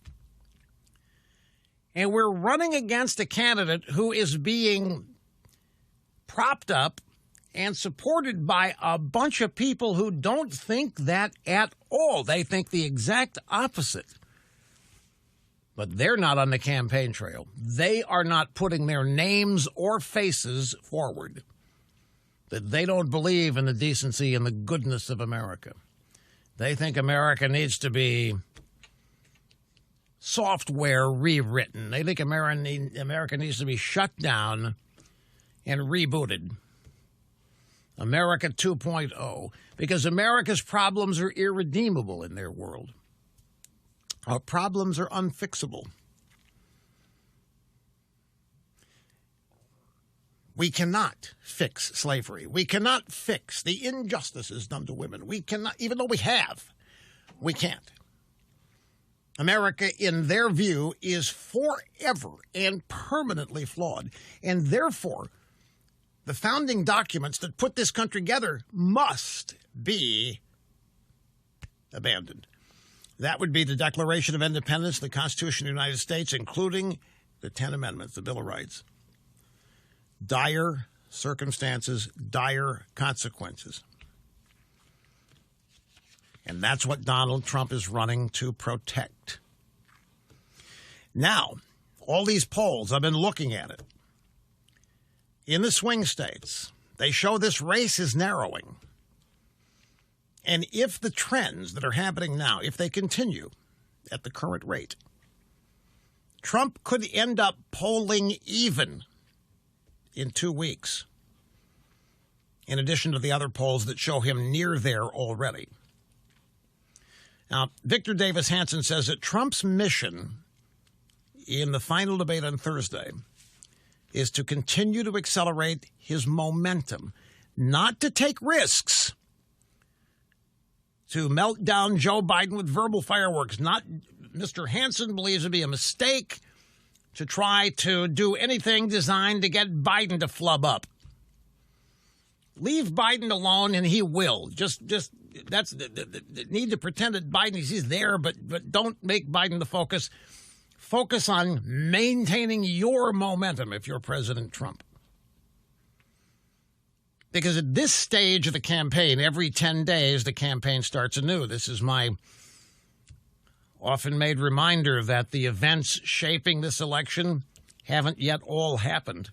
And we're running against a candidate who is being propped up and supported by a bunch of people who don't think that at all. They think the exact opposite. But they're not on the campaign trail. They are not putting their names or faces forward. That they don't believe in the decency and the goodness of America. They think America needs to be software rewritten. They think America needs to be shut down and rebooted. America 2.0. Because America's problems are irredeemable in their world. Our problems are unfixable. We cannot fix slavery. We cannot fix the injustices done to women. We cannot, even though we have, we can't. America, in their view, is forever and permanently flawed. And therefore, the founding documents that put this country together must be abandoned. That would be the Declaration of Independence, the Constitution of the United States, including the 10 Amendments, the Bill of Rights. Dire circumstances, dire consequences. And that's what Donald Trump is running to protect. Now, all these polls, I've been looking at it. In the swing states, they show this race is narrowing. And if the trends that are happening now, if they continue at the current rate, Trump could end up polling even in 2 weeks, in addition to the other polls that show him near there already. Now, Victor Davis Hanson says that Trump's mission in the final debate on Thursday is to continue to accelerate his momentum, not to take risks, to melt down Joe Biden with verbal fireworks. Not, Mr. Hanson believes it would be a mistake to try to do anything designed to get Biden to flub up. Leave Biden alone, and he will. Just that's the need to pretend that Biden is there, but don't make Biden the focus. Focus on maintaining your momentum if you're President Trump. Because at this stage of the campaign, every 10 days, the campaign starts anew. This is my often made reminder that the events shaping this election haven't yet all happened.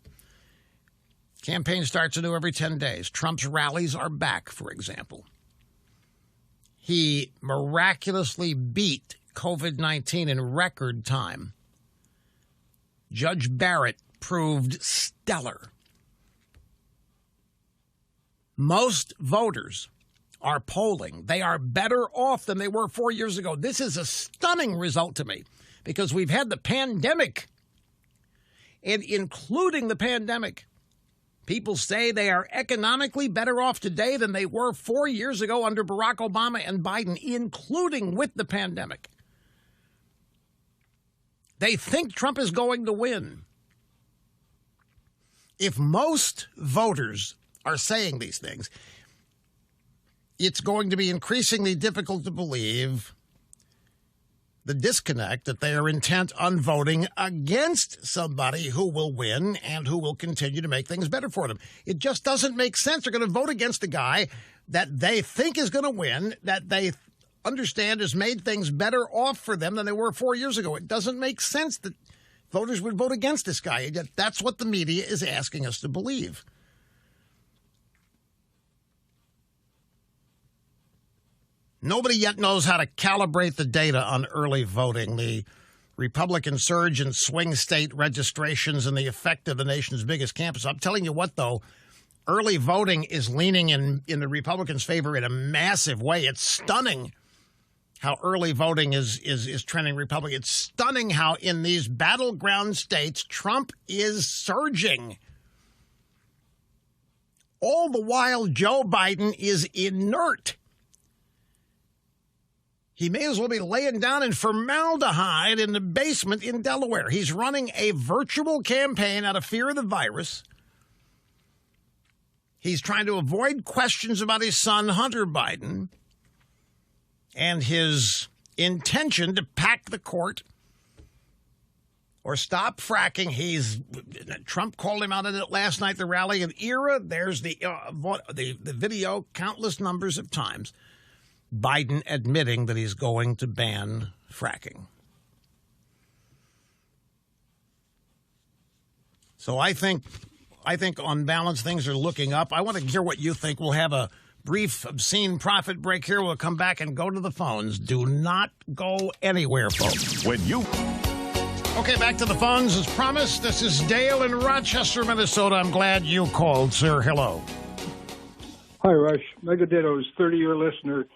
Campaign starts anew every 10 days. Trump's rallies are back, for example. He miraculously beat COVID-19 in record time. Judge Barrett proved stellar. Most voters are polling. They are better off than they were 4 years ago. This is a stunning result to me because we've had the pandemic. And including the pandemic, people say they are economically better off today than they were 4 years ago under Barack Obama and Biden, including with the pandemic. They think Trump is going to win. If most voters are saying these things, it's going to be increasingly difficult to believe the disconnect that they are intent on voting against somebody who will win and who will continue to make things better for them. It just doesn't make sense. They're going to vote against a guy that they think is going to win, that they understand has made things better off for them than they were 4 years ago. It doesn't make sense that voters would vote against this guy. That's what the media is asking us to believe. Nobody yet knows how to calibrate the data on early voting, the Republican surge in swing state registrations, and the effect of the nation's biggest campus. I'm telling you what, though, early voting is leaning in the Republicans' favor in a massive way. It's stunning how early voting is trending Republican. It's stunning how in these battleground states, Trump is surging. All the while, Joe Biden is inert. He may as well be laying down in formaldehyde in the basement in Delaware. He's running a virtual campaign out of fear of the virus. He's trying to avoid questions about his son, Hunter Biden, and his intention to pack the court or stop fracking. Trump called him out at it last night, the rally of era. There's the video countless numbers of times. Biden admitting that he's going to ban fracking. So I think on balance, things are looking up. I want to hear what you think. We'll have a brief obscene profit break here. We'll come back and go to the phones. Do not go anywhere, folks. Okay, back to the phones as promised. This is Dale in Rochester, Minnesota. I'm glad you called, sir. Hello. Hi, Rush. Megaditto's 30-year listener.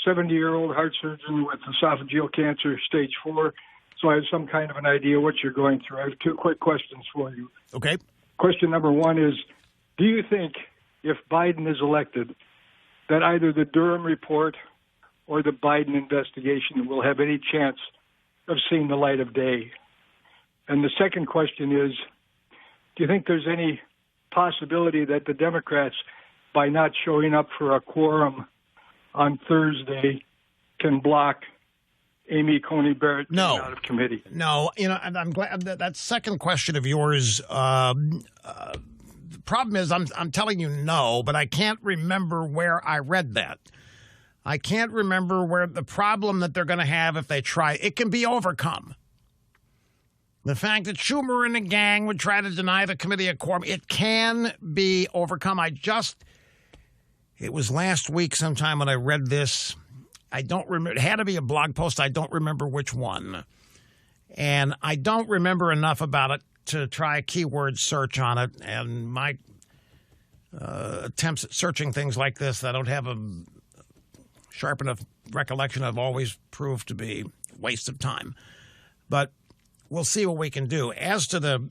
70-year-old heart surgeon with esophageal cancer, stage 4. So I have some kind of an idea what you're going through. I have two quick questions for you. Okay. Question number one is, do you think if Biden is elected that either the Durham report or the Biden investigation will have any chance of seeing the light of day? And the second question is, do you think there's any possibility that the Democrats, by not showing up for a quorum on Thursday, can block Amy Coney Barrett getting out of committee? No, and I'm glad that second question of yours. The problem is, I'm telling you no, but I can't remember where I read that. I can't remember where the problem that they're going to have if they try. It can be overcome. The fact that Schumer and the gang would try to deny the committee a quorum, it can be overcome. It was last week sometime when I read this. I don't remember. It had to be a blog post. I don't remember which one. And I don't remember enough about it to try a keyword search on it. And my attempts at searching things like this that I don't have a sharp enough recollection of always prove to be a waste of time. But we'll see what we can do. As to the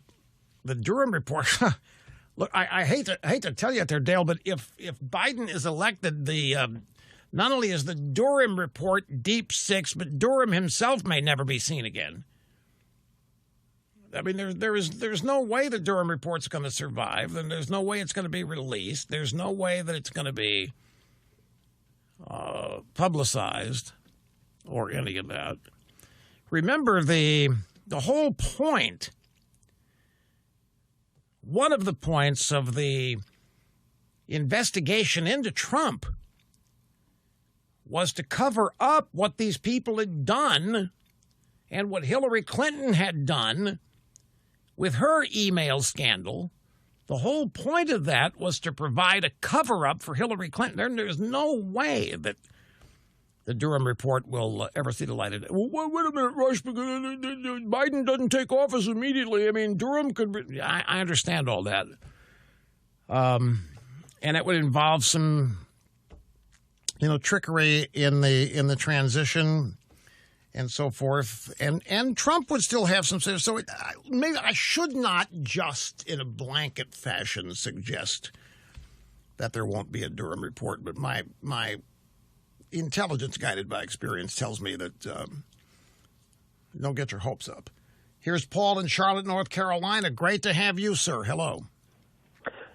Durham report, look, I hate to tell you out there, Dale, but if Biden is elected, not only is the Durham report deep six, but Durham himself may never be seen again. I mean, there's no way the Durham report's going to survive, and there's no way it's going to be released. There's no way that it's going to be publicized or any of that. Remember, the whole point, one of the points of the investigation into Trump was to cover up what these people had done and what Hillary Clinton had done with her email scandal. The whole point of that was to provide a cover-up for Hillary Clinton. There's no way that the Durham report will ever see the light of day. Well, wait a minute, Rush, because Biden doesn't take office immediately. I mean, Durham could... I understand all that. And it would involve some, trickery in the transition and so forth. And Trump would still have some... So maybe I should not just, in a blanket fashion, suggest that there won't be a Durham report, but my intelligence guided by experience tells me that don't get your hopes up. Here's Paul in Charlotte, North Carolina. Great to have you, sir. Hello.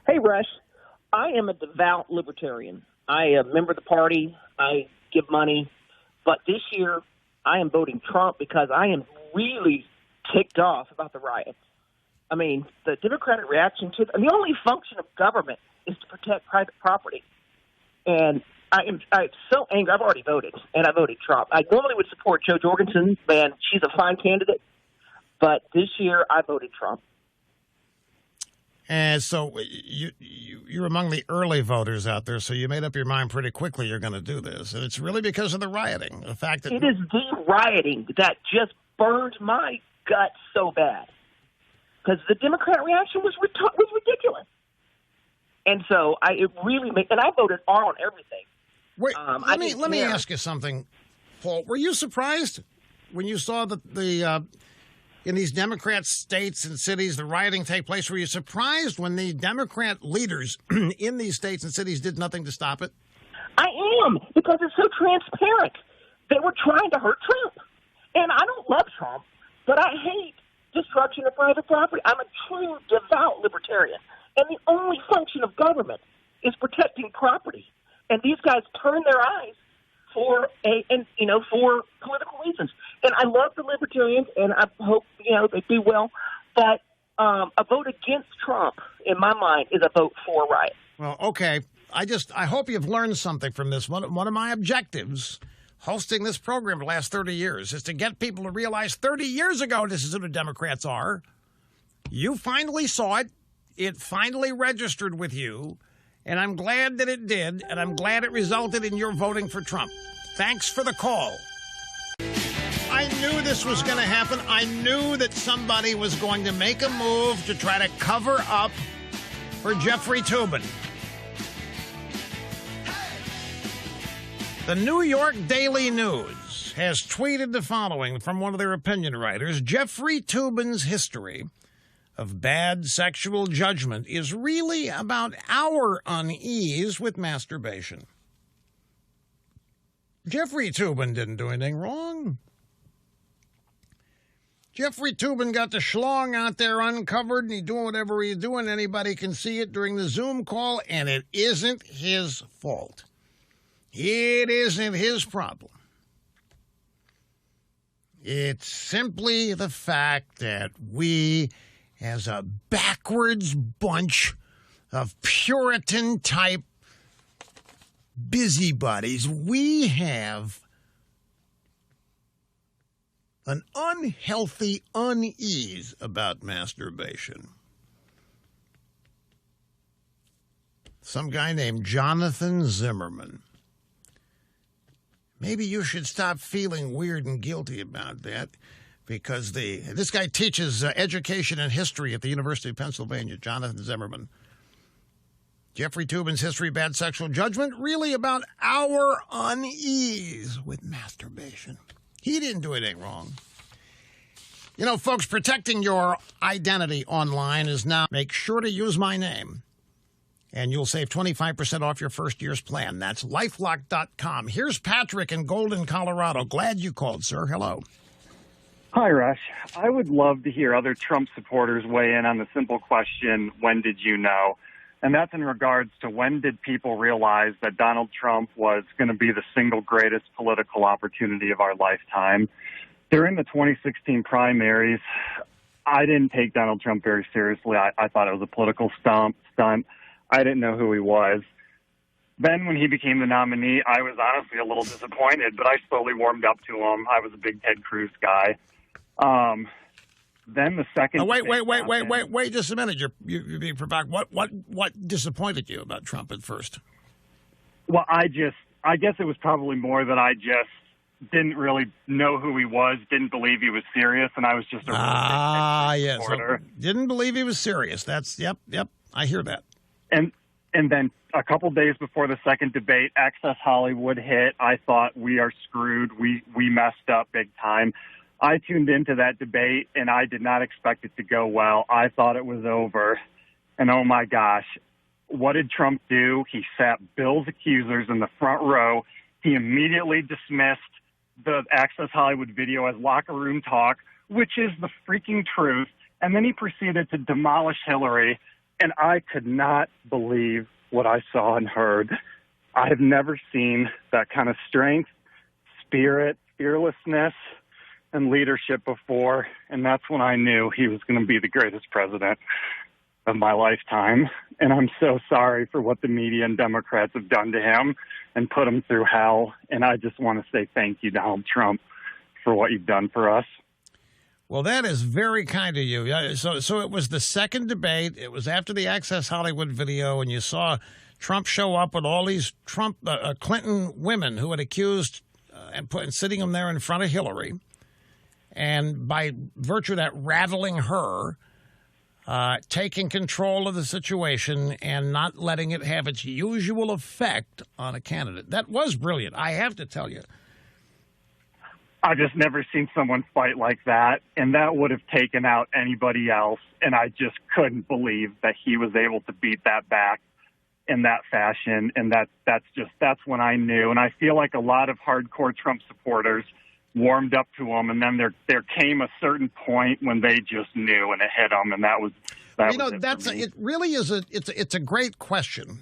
Hey, Rush. I am a devout libertarian. I am a member of the party. I give money. But this year, I am voting Trump because I am really ticked off about the riots. I mean, the Democratic reaction to the only function of government is to protect private property. And I'm so angry. I've already voted, and I voted Trump. I normally would support Jo Jorgensen, and she's a fine candidate. But this year, I voted Trump. And so you're among the early voters out there, so you made up your mind pretty quickly you're going to do this. And it's really because of the rioting. The fact that it is the rioting that just burned my gut so bad. Because the Democrat reaction was ridiculous. And so it really made, and I voted R on everything. Wait, let me ask you something, Paul. Were you surprised when you saw that in these Democrat states and cities, the rioting take place? Were you surprised when the Democrat leaders in these states and cities did nothing to stop it? I am, because it's so transparent. They were trying to hurt Trump. And I don't love Trump, but I hate destruction of private property. I'm a true devout libertarian. And the only function of government is protecting property. And these guys turn their eyes for political reasons. And I love the libertarians, and I hope, they do well. But a vote against Trump, in my mind, is a vote for riot. Well, okay. I hope you've learned something from this. One of my objectives hosting this program for the last 30 years is to get people to realize 30 years ago this is who the Democrats are. You finally saw it. It finally registered with you. And I'm glad that it did, and I'm glad it resulted in your voting for Trump. Thanks for the call. I knew this was going to happen. I knew that somebody was going to make a move to try to cover up for Jeffrey Toobin. The New York Daily News has tweeted the following from one of their opinion writers. Jeffrey Toobin's history of bad sexual judgment is really about our unease with masturbation. Jeffrey Toobin didn't do anything wrong. Jeffrey Toobin got the schlong out there uncovered, and he's doing whatever he's doing. Anybody can see it during the Zoom call, and it isn't his fault. It isn't his problem. It's simply the fact that we, as a backwards bunch of Puritan-type busybodies, we have an unhealthy unease about masturbation. Some guy named Jonathan Zimmerman. Maybe you should stop feeling weird and guilty about that, because this guy teaches education and history at the University of Pennsylvania, Jonathan Zimmerman. Jeffrey Toobin's history of bad sexual judgment, really about our unease with masturbation. He didn't do anything wrong. You know, folks, protecting your identity online is now, make sure to use my name, and you'll save 25% off your first year's plan. That's LifeLock.com. Here's Patrick in Golden, Colorado. Glad you called, sir. Hello. Hi, Rush. I would love to hear other Trump supporters weigh in on the simple question, when did you know? And that's in regards to when did people realize that Donald Trump was going to be the single greatest political opportunity of our lifetime. During the 2016 primaries, I didn't take Donald Trump very seriously. I thought it was a political stunt. I didn't know who he was. Then when he became the nominee, I was honestly a little disappointed, but I slowly warmed up to him. I was a big Ted Cruz guy. Then the second. Oh, wait! Just a minute. You're being provocative. What disappointed you about Trump at first? Well, I guess it was probably more that I just didn't really know who he was, didn't believe he was serious, and I was just a yes, supporter. So didn't believe he was serious. That's yep. I hear that. And then a couple days before the second debate, Access Hollywood hit. I thought, we are screwed. We messed up big time. I tuned into that debate, and I did not expect it to go well. I thought it was over. And oh, my gosh, what did Trump do? He sat Bill's accusers in the front row. He immediately dismissed the Access Hollywood video as locker room talk, which is the freaking truth. And then he proceeded to demolish Hillary. And I could not believe what I saw and heard. I have never seen that kind of strength, spirit, fearlessness, and leadership before, and that's when I knew he was going to be the greatest president of my lifetime. And I'm so sorry for what the media and Democrats have done to him and put him through hell. And I just want to say thank you, Donald Trump, for what you've done for us. Well, that is very kind of you. So it was the second debate. It was after the Access Hollywood video, and you saw Trump show up with all these Clinton women who had accused and sitting them there in front of Hillary. And by virtue of that, rattling her, taking control of the situation and not letting it have its usual effect on a candidate. That was brilliant, I have to tell you. I've just never seen someone fight like that, and that would have taken out anybody else, and I just couldn't believe that he was able to beat that back in that fashion, and that's when I knew. And I feel like a lot of hardcore Trump supporters warmed up to him, and then there came a certain point when they just knew, and it hit them, and that was it really is it's a great question.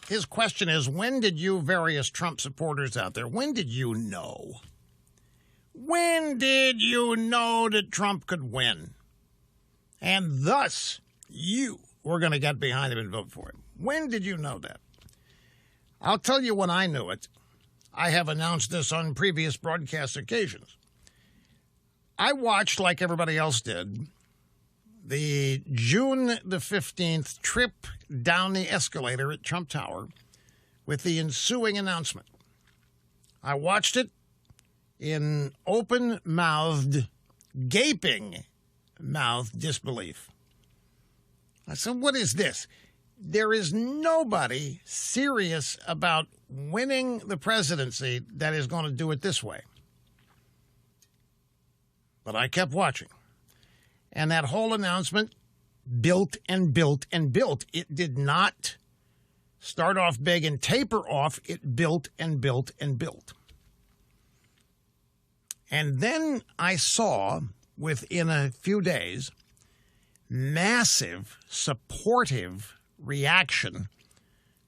His question is, when did you various Trump supporters out there, when did you know? When did you know that Trump could win? And thus, you were going to get behind him and vote for him. When did you know that? I'll tell you when I knew it. I have announced this on previous broadcast occasions. I watched, like everybody else did, the June the 15th trip down the escalator at Trump Tower with the ensuing announcement. I watched it in open-mouthed, gaping-mouthed disbelief. I said, what is this? There is nobody serious about winning the presidency that is going to do it this way. But I kept watching. And that whole announcement built and built and built. It did not start off big and taper off. It built and built and built. And then I saw, within a few days, massive supportive reaction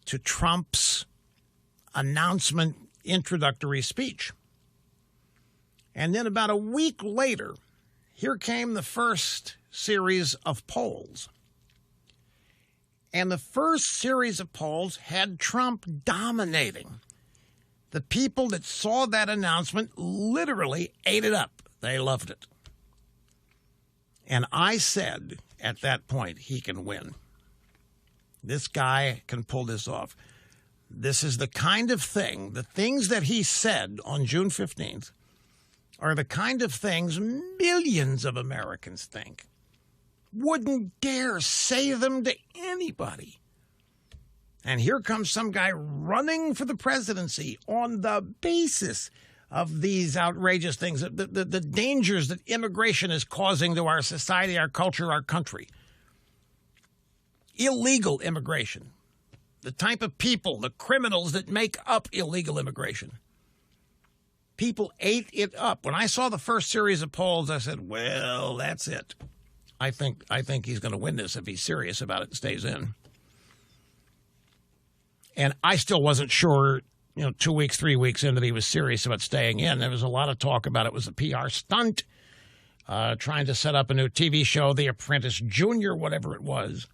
to Trump's announcement introductory speech. And then about a week later, here came the first series of polls. And the first series of polls had Trump dominating. The people that saw that announcement literally ate it up. They loved it. And I said at that point, he can win. This guy can pull this off. This is the kind of thing, the things that he said on June 15th are the kind of things millions of Americans think. Wouldn't dare say them to anybody. And here comes some guy running for the presidency on the basis of these outrageous things, the dangers that immigration is causing to our society, our culture, our country. Illegal immigration, the type of people, the criminals that make up illegal immigration. People ate it up. When I saw the first series of polls, I said, well, that's it. I think he's going to win this if he's serious about it and stays in. And I still wasn't sure, 2 weeks, 3 weeks in that he was serious about staying in. There was a lot of talk about it was a PR stunt, trying to set up a new TV show, The Apprentice Junior, whatever it was.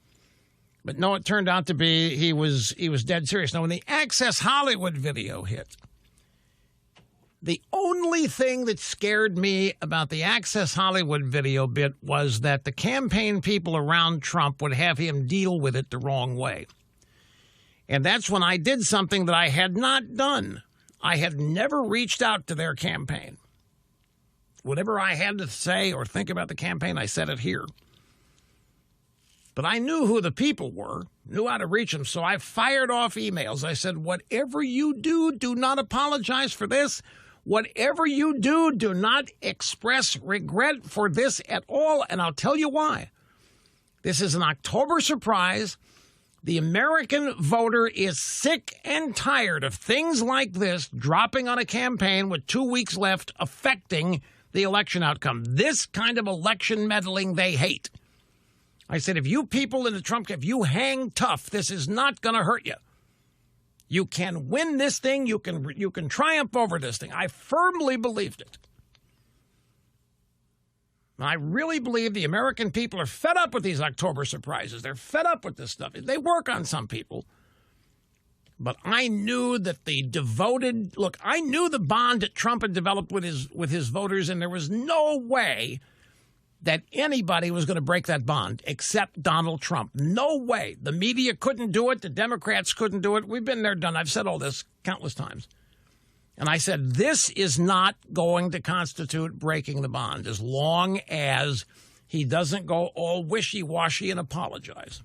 But no, it turned out to be he was dead serious. Now, when the Access Hollywood video hit, the only thing that scared me about the Access Hollywood video bit was that the campaign people around Trump would have him deal with it the wrong way. And that's when I did something that I had not done. I had never reached out to their campaign. Whatever I had to say or think about the campaign, I said it here. But I knew who the people were, knew how to reach them, so I fired off emails. I said, whatever you do, do not apologize for this. Whatever you do, do not express regret for this at all, and I'll tell you why. This is an October surprise. The American voter is sick and tired of things like this dropping on a campaign with 2 weeks left affecting the election outcome. This kind of election meddling they hate. I said, if you people in the Trump, if you hang tough, this is not going to hurt you. You can win this thing. You can triumph over this thing. I firmly believed it. I really believe the American people are fed up with these October surprises. They're fed up with this stuff. They work on some people. But I knew that the devoted, look, I knew the bond that Trump had developed with his voters, and there was no way that anybody was going to break that bond except Donald Trump. No way. The media couldn't do it. The Democrats couldn't do it. We've been there, done. I've said all this countless times. And I said, this is not going to constitute breaking the bond as long as he doesn't go all wishy-washy and apologize.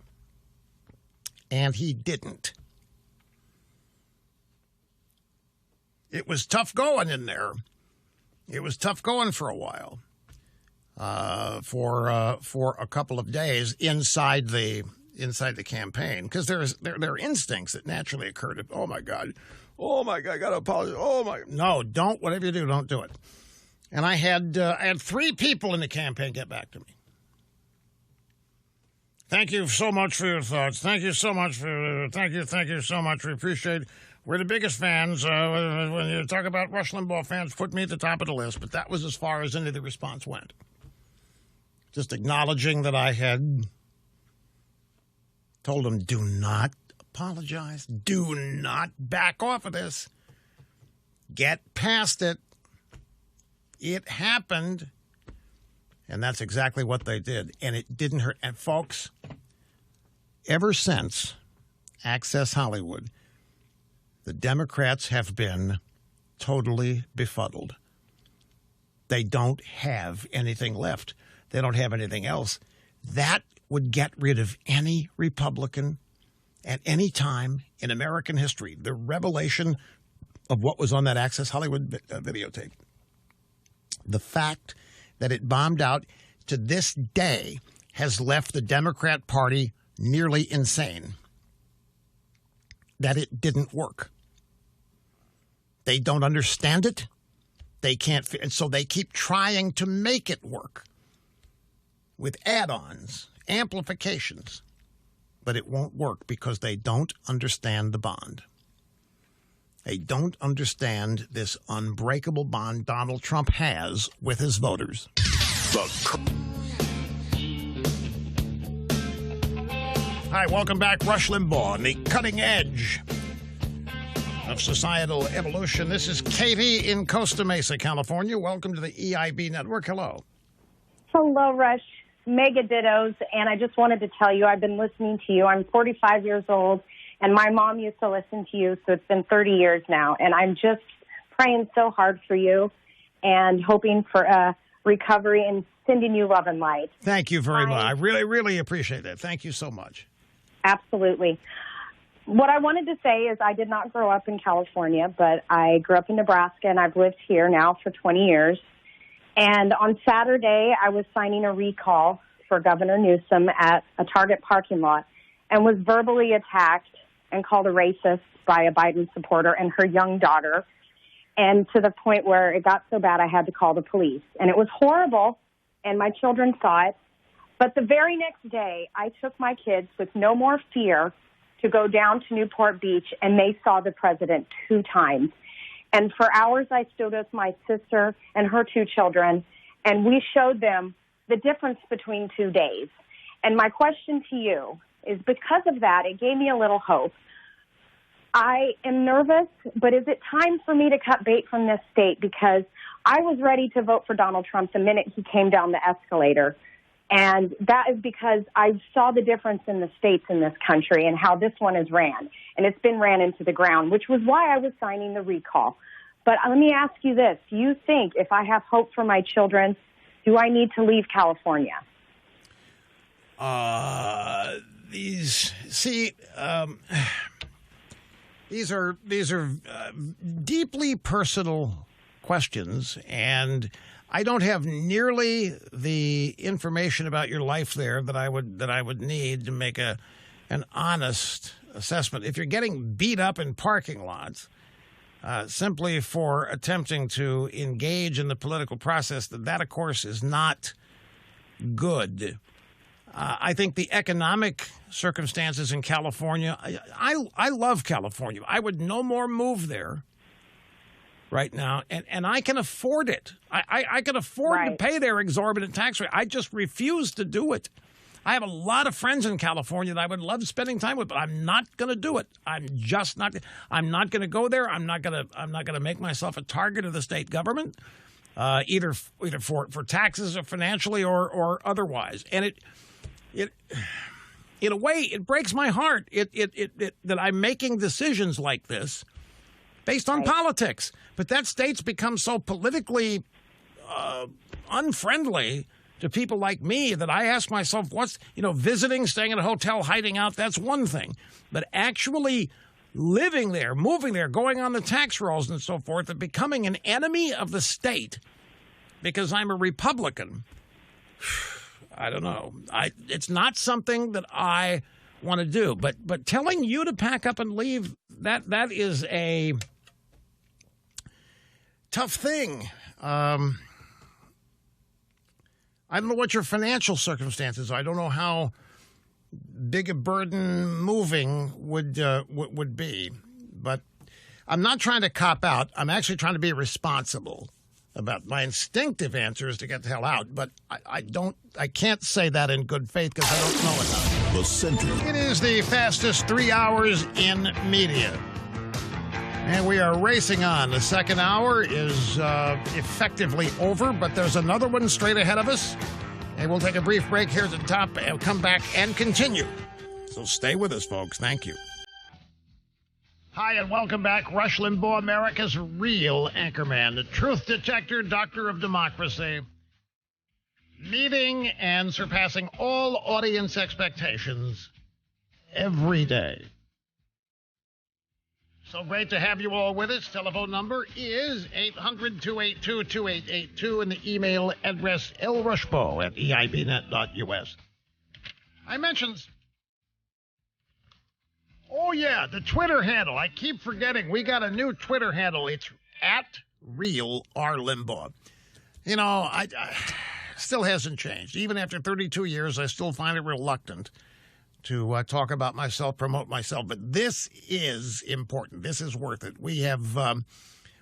And he didn't. It was tough going in there. It was tough going for a while. For a couple of days inside the campaign, because there are instincts that naturally occur to, oh my God, I got to apologize. No, don't. Whatever you do, don't do it. And I had 3 people in the campaign get back to me. Thank you so much for your thoughts. Thank you so much thank you so much. We appreciate. We're the biggest fans. When you talk about Rush Limbaugh fans, put me at the top of the list. But that was as far as any of the response went. Just acknowledging that I had told them, do not apologize. Do not back off of this. Get past it. It happened. And that's exactly what they did. And it didn't hurt. And folks, ever since Access Hollywood, the Democrats have been totally befuddled. They don't have anything left. They don't have anything else. That would get rid of any Republican at any time in American history. The revelation of what was on that Access Hollywood videotape. The fact that it bombed out to this day has left the Democrat Party nearly insane. That it didn't work. They don't understand it. They can't, and so they keep trying to make it work with add-ons, amplifications, but it won't work because they don't understand the bond. They don't understand this unbreakable bond Donald Trump has with his voters. Hi, welcome back. Rush Limbaugh on the cutting edge of societal evolution. This is Katie in Costa Mesa, California. Welcome to the EIB Network. Hello. Hello, Rush. Mega dittos. And I just wanted to tell you, I've been listening to you. I'm 45 years old, and my mom used to listen to you, so it's been 30 years now. And I'm just praying so hard for you and hoping for a recovery and sending you love and light. Thank you very much. I really, really appreciate that. Thank you so much. Absolutely. What I wanted to say is I did not grow up in California, but I grew up in Nebraska, and I've lived here now for 20 years. And on Saturday, I was signing a recall for Governor Newsom at a Target parking lot and was verbally attacked and called a racist by a Biden supporter and her young daughter. and to the point where it got so bad I had to call the police. And it was horrible, and my children saw it. But the very next day, I took my kids with no more fear to go down to Newport Beach, and they saw the president 2 times. And for hours, I stood with my sister and her 2 children, and we showed them the difference between 2 days. And my question to you is, because of that, it gave me a little hope. I am nervous, but is it time for me to cut bait from this state? Because I was ready to vote for Donald Trump the minute he came down the escalator. And that is because I saw the difference in the states in this country and how this one is ran. And it's been ran into the ground, which was why I was signing the recall. But let me ask you this. Do you think if I have hope for my children, do I need to leave California? These are deeply personal questions, and I don't have nearly the information about your life there that I would need to make an honest assessment. If you're getting beat up in parking lots simply for attempting to engage in the political process, that of course is not good. I think the economic circumstances in California, I love California. I would no more move there right now, and I can afford it. I can afford to pay their exorbitant tax rate. I just refuse to do it. I have a lot of friends in California that I would love spending time with, but I'm not going to do it. I'm just not. I'm not going to go there. I'm not going to make myself a target of the state government, either for taxes or financially or otherwise. And it in a way, it breaks my heart that I'm making decisions like this based on politics. But that state's become so politically unfriendly to people like me that I ask myself, visiting, staying at a hotel, hiding out, that's one thing. But actually living there, moving there, going on the tax rolls and so forth, and becoming an enemy of the state because I'm a Republican, I don't know. It's not something that I want to do. But telling you to pack up and leave, that is a tough thing. I don't know what your financial circumstances are. I don't know how big a burden moving would be. But I'm not trying to cop out. I'm actually trying to be responsible about my instinctive answer is to get the hell out. But I can't say that in good faith because I don't know enough. The Center. It is the fastest 3 hours in media. And we are racing on. The second hour is effectively over, but there's another one straight ahead of us. And we'll take a brief break here at the top and come back and continue. So stay with us, folks. Thank you. Hi, and welcome back. Rush Limbaugh, America's real anchorman, the truth detector, doctor of democracy, meeting and surpassing all audience expectations every day. So great to have you all with us. Telephone number is 800-282-2882 and the email address lrushbo@eibnet.us. I mentioned... Oh, yeah, the Twitter handle. I keep forgetting. We got a new Twitter handle. It's @RealRLimbaugh. You know, I still hasn't changed. Even after 32 years, I still find it reluctant to talk about myself, promote myself. But this is important. This is worth it. We have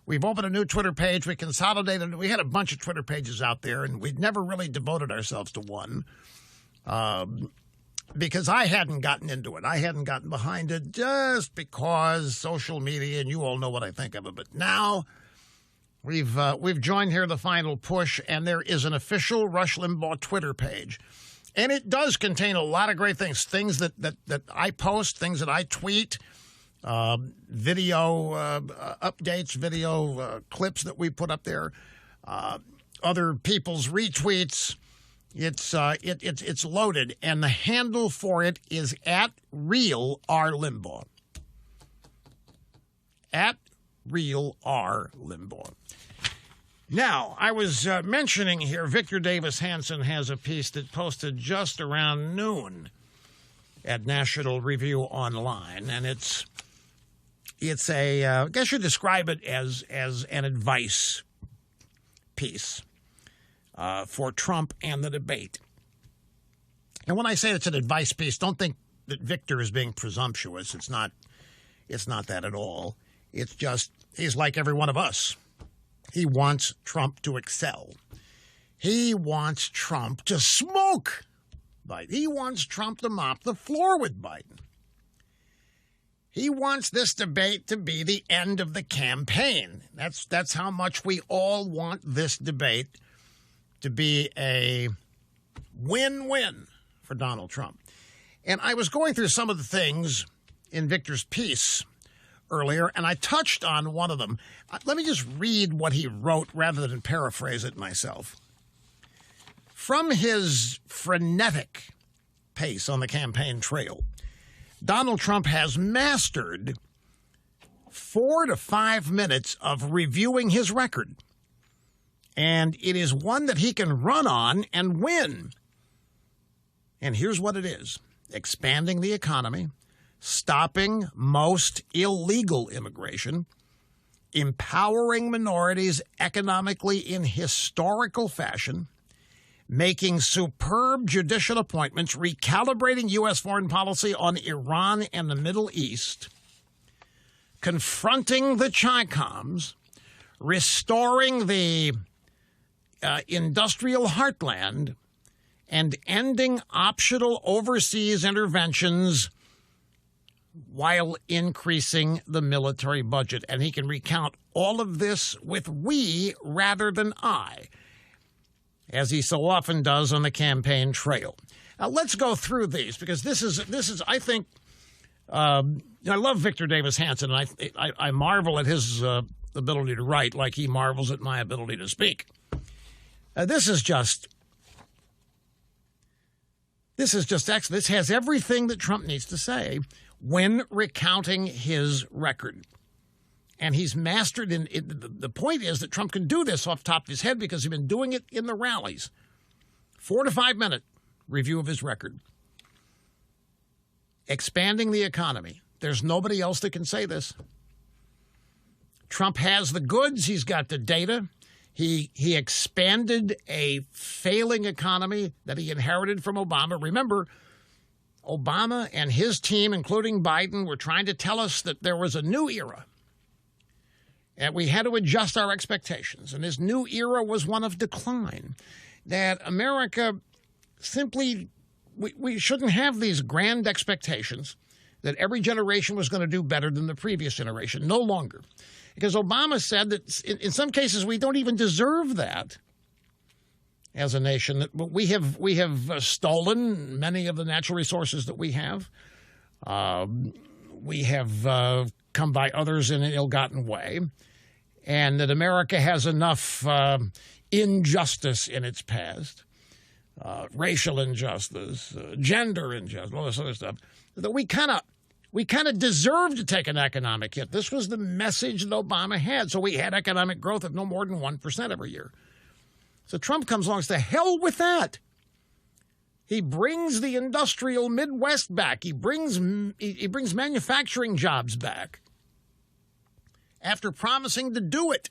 we've opened a new Twitter page. We consolidated. We had a bunch of Twitter pages out there, and we'd never really devoted ourselves to one. Because I hadn't gotten into it. I hadn't gotten behind it just because social media, and you all know what I think of it. But now we've joined here the final push, and there is an official Rush Limbaugh Twitter page. And it does contain a lot of great things that I post, things that I tweet, video updates, video clips that we put up there, other people's retweets. It's loaded, and the handle for it is @RealRLimbaugh. @RealRLimbaugh. Now, I was mentioning here, Victor Davis Hanson has a piece that posted just around noon at National Review Online, and it's It's I guess you describe it as an advice piece for Trump and the debate. And when I say it's an advice piece, don't think that Victor is being presumptuous. It's not that at all. It's just he's like every one of us. He wants Trump to excel. He wants Trump to smoke Biden. He wants Trump to mop the floor with Biden. He wants this debate to be the end of the campaign. That's how much we all want this debate to be a win-win for Donald Trump. And I was going through some of the things in Victor's piece earlier, and I touched on one of them. Let me just read what he wrote rather than paraphrase it myself. From his frenetic pace on the campaign trail, Donald Trump has mastered 4 to 5 minutes of reviewing his record. And it is one that he can run on and win. And here's what it is: expanding the economy, stopping most illegal immigration, empowering minorities economically in historical fashion, making superb judicial appointments, recalibrating U.S. foreign policy on Iran and the Middle East, confronting the Chi-Coms, restoring the industrial heartland, and ending optional overseas interventions while increasing the military budget. And he can recount all of this with we rather than I, as he so often does on the campaign trail. Now, let's go through these, because this is I think, I love Victor Davis Hanson, and I marvel at his ability to write like he marvels at my ability to speak. This is just excellent. This has everything that Trump needs to say when recounting his record. And he's mastered the point is that Trump can do this off the top of his head because he's been doing it in the rallies. 4 to 5 minute review of his record. Expanding the economy. There's nobody else that can say this. Trump has the goods. He's got the data. He expanded a failing economy that he inherited from Obama. Remember, Obama and his team, including Biden, were trying to tell us that there was a new era. And we had to adjust our expectations. And this new era was one of decline. That America simply, we shouldn't have these grand expectations that every generation was going to do better than the previous generation. No longer. Because Obama said that in some cases we don't even deserve that as a nation. But we have stolen many of the natural resources that we have. We have come by others in an ill-gotten way, and that America has enough injustice in its past, racial injustice, gender injustice, all this other stuff, that we kind of deserve to take an economic hit. This was the message that Obama had. So we had economic growth of no more than 1% every year. So Trump comes along and says, hell with that. He brings the industrial Midwest back. He brings manufacturing jobs back. After promising to do it,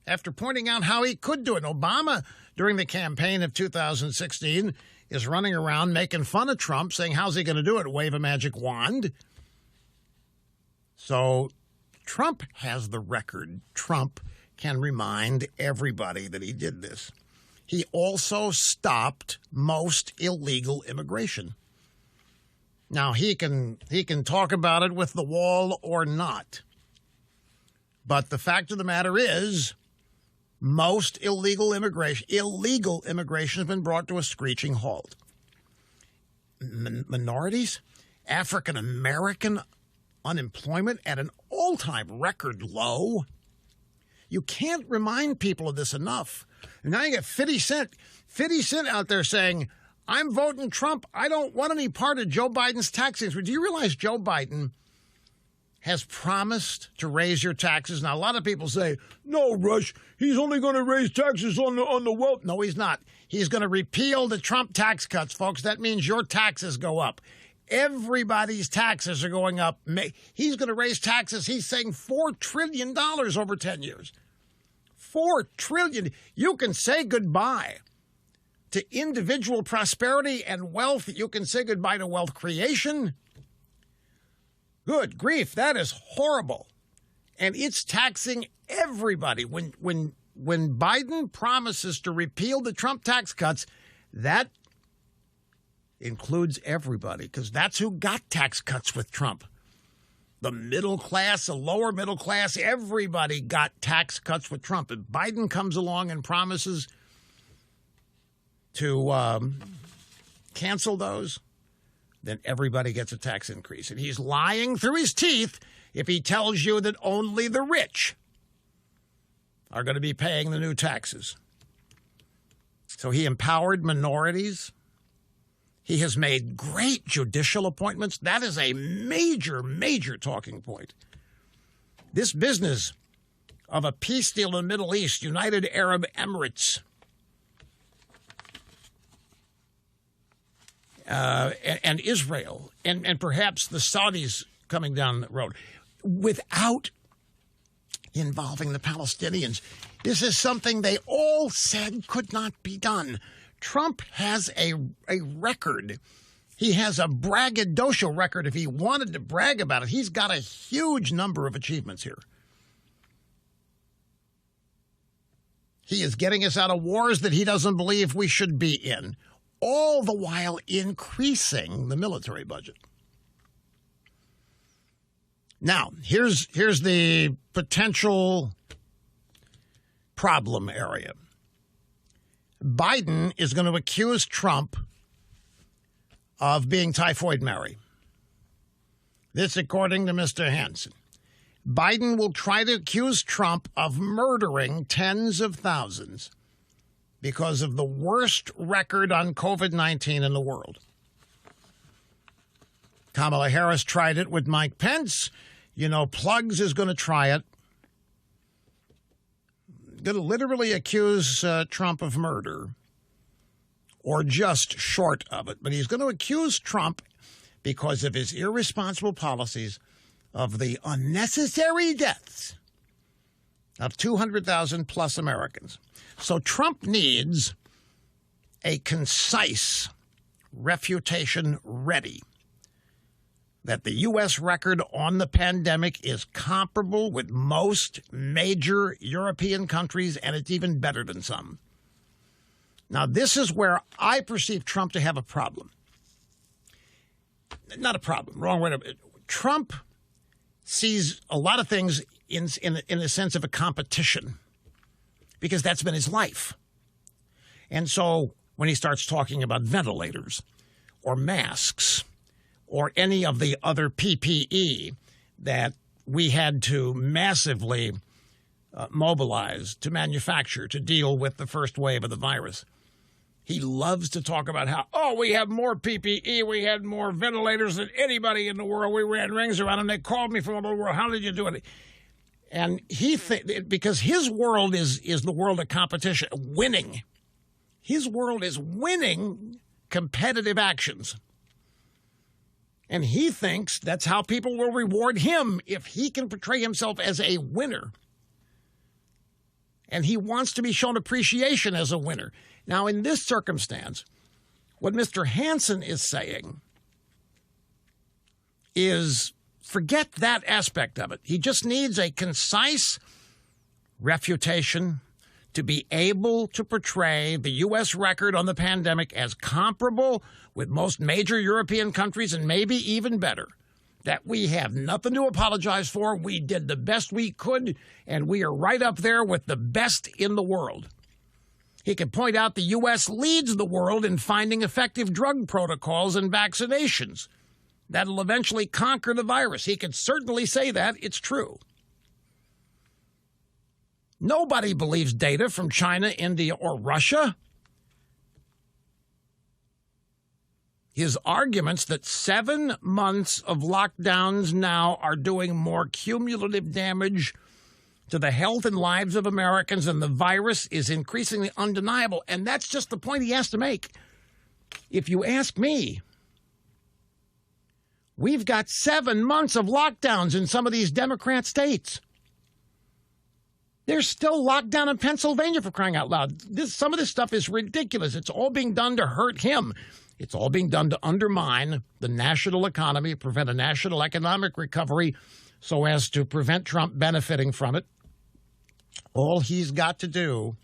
after pointing out how he could do it. Obama, during the campaign of 2016, is running around making fun of Trump, saying, how's he going to do it? Wave a magic wand. So Trump has the record. Trump can remind everybody that he did this. He also stopped most illegal immigration. Now, he can talk about it with the wall or not. But the fact of the matter is, most illegal immigration has been brought to a screeching halt. Minorities, African American unemployment at an all-time record low. You can't remind people of this enough. And now you get 50 Cent out there saying, I'm voting Trump. I don't want any part of Joe Biden's tax increase. Do you realize Joe Biden has promised to raise your taxes? Now, a lot of people say, no, Rush, he's only going to raise taxes on the wealth. No, he's not. He's going to repeal the Trump tax cuts, folks. That means your taxes go up. Everybody's taxes are going up. He's going to raise taxes. He's saying $4 trillion over 10 years. $4 trillion. You can say goodbye to individual prosperity and wealth. You can say goodbye to wealth creation. Good grief, that is horrible. And it's taxing everybody. When Biden promises to repeal the Trump tax cuts, that includes everybody, because that's who got tax cuts with Trump. The middle class, the lower middle class, everybody got tax cuts with Trump. If Biden comes along and promises to cancel those, then everybody gets a tax increase. And he's lying through his teeth if he tells you that only the rich are going to be paying the new taxes. So he empowered minorities. He has made great judicial appointments. That is a major, major talking point. This business of a peace deal in the Middle East, United Arab Emirates, and Israel, and perhaps the Saudis coming down the road, without involving the Palestinians. This is something they all said could not be done. Trump has a record. He has a braggadocio record. If he wanted to brag about it, he's got a huge number of achievements here. He is getting us out of wars that he doesn't believe we should be in, all the while increasing the military budget. Now, here's the potential problem area. Biden is going to accuse Trump of being Typhoid Mary. This according to Mr. Hansen. Biden will try to accuse Trump of murdering tens of thousands because of the worst record on COVID-19 in the world. Kamala Harris tried it with Mike Pence. You know, Plugs is going to try it. Going to literally accuse Trump of murder, or just short of it. But he's going to accuse Trump because of his irresponsible policies of the unnecessary deaths of 200,000 plus Americans. So Trump needs a concise refutation ready that the U.S. record on the pandemic is comparable with most major European countries, and it's even better than some. Now, this is where I perceive Trump to have a problem. Not a problem, wrong word. Trump sees a lot of things in the sense of a competition, because that's been his life. And so when he starts talking about ventilators or masks or any of the other PPE that we had to massively mobilize to manufacture to deal with the first wave of the virus, he loves to talk about how, we have more PPE, we had more ventilators than anybody in the world. We ran rings around them. They called me from all over the world. How did you do it? And because his world is the world of competition, winning. His world is winning competitive actions. And he thinks that's how people will reward him if he can portray himself as a winner. And he wants to be shown appreciation as a winner. Now, in this circumstance, what Mr. Hansen is saying is forget that aspect of it. He just needs a concise refutation to be able to portray the U.S. record on the pandemic as comparable with most major European countries and maybe even better. That we have nothing to apologize for. We did the best we could, and we are right up there with the best in the world. He can point out the U.S. leads the world in finding effective drug protocols and vaccinations that'll eventually conquer the virus. He can certainly say that. It's true. Nobody believes data from China, India, or Russia. His arguments that 7 months of lockdowns now are doing more cumulative damage to the health and lives of Americans than the virus is increasingly undeniable. And that's just the point he has to make. If you ask me, We've got 7 months of lockdowns in some of these Democrat states. There's still lockdown in Pennsylvania, for crying out loud. Some of this stuff is ridiculous. It's all being done to hurt him. It's all being done to undermine the national economy, prevent a national economic recovery so as to prevent Trump benefiting from it. All he's got to do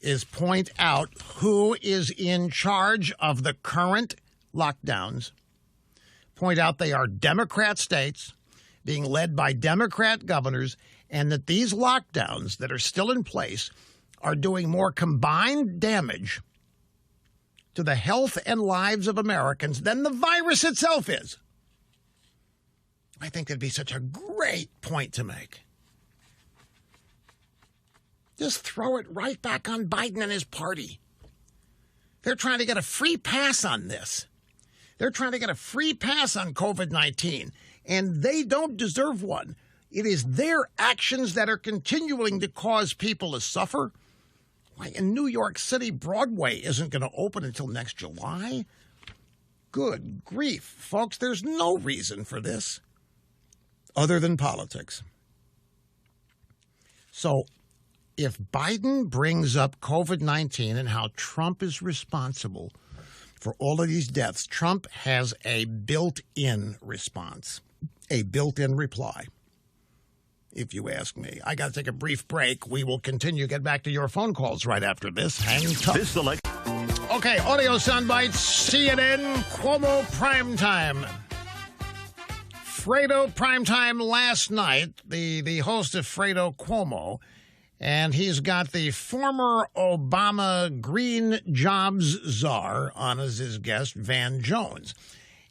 is point out who is in charge of the current lockdowns. Point out they are Democrat states being led by Democrat governors, and that these lockdowns that are still in place are doing more combined damage to the health and lives of Americans than the virus itself is. I think that'd be such a great point to make. Just throw it right back on Biden and his party. They're trying to get a free pass on this. They're trying to get a free pass on COVID-19, and they don't deserve one. It is their actions that are continuing to cause people to suffer. Why, in New York City, Broadway isn't going to open until next July. Good grief, folks, there's no reason for this other than politics. So if Biden brings up COVID-19 and how Trump is responsible for all of these deaths, Trump has a built-in response, a built-in reply, if you ask me. I got to take a brief break. We will continue. Get back to your phone calls right after this. Hang tough. Okay, audio soundbites, CNN, Cuomo primetime. Fredo primetime last night, the host of Fredo, Cuomo, and he's got the former Obama Green Jobs czar on as his guest, Van Jones.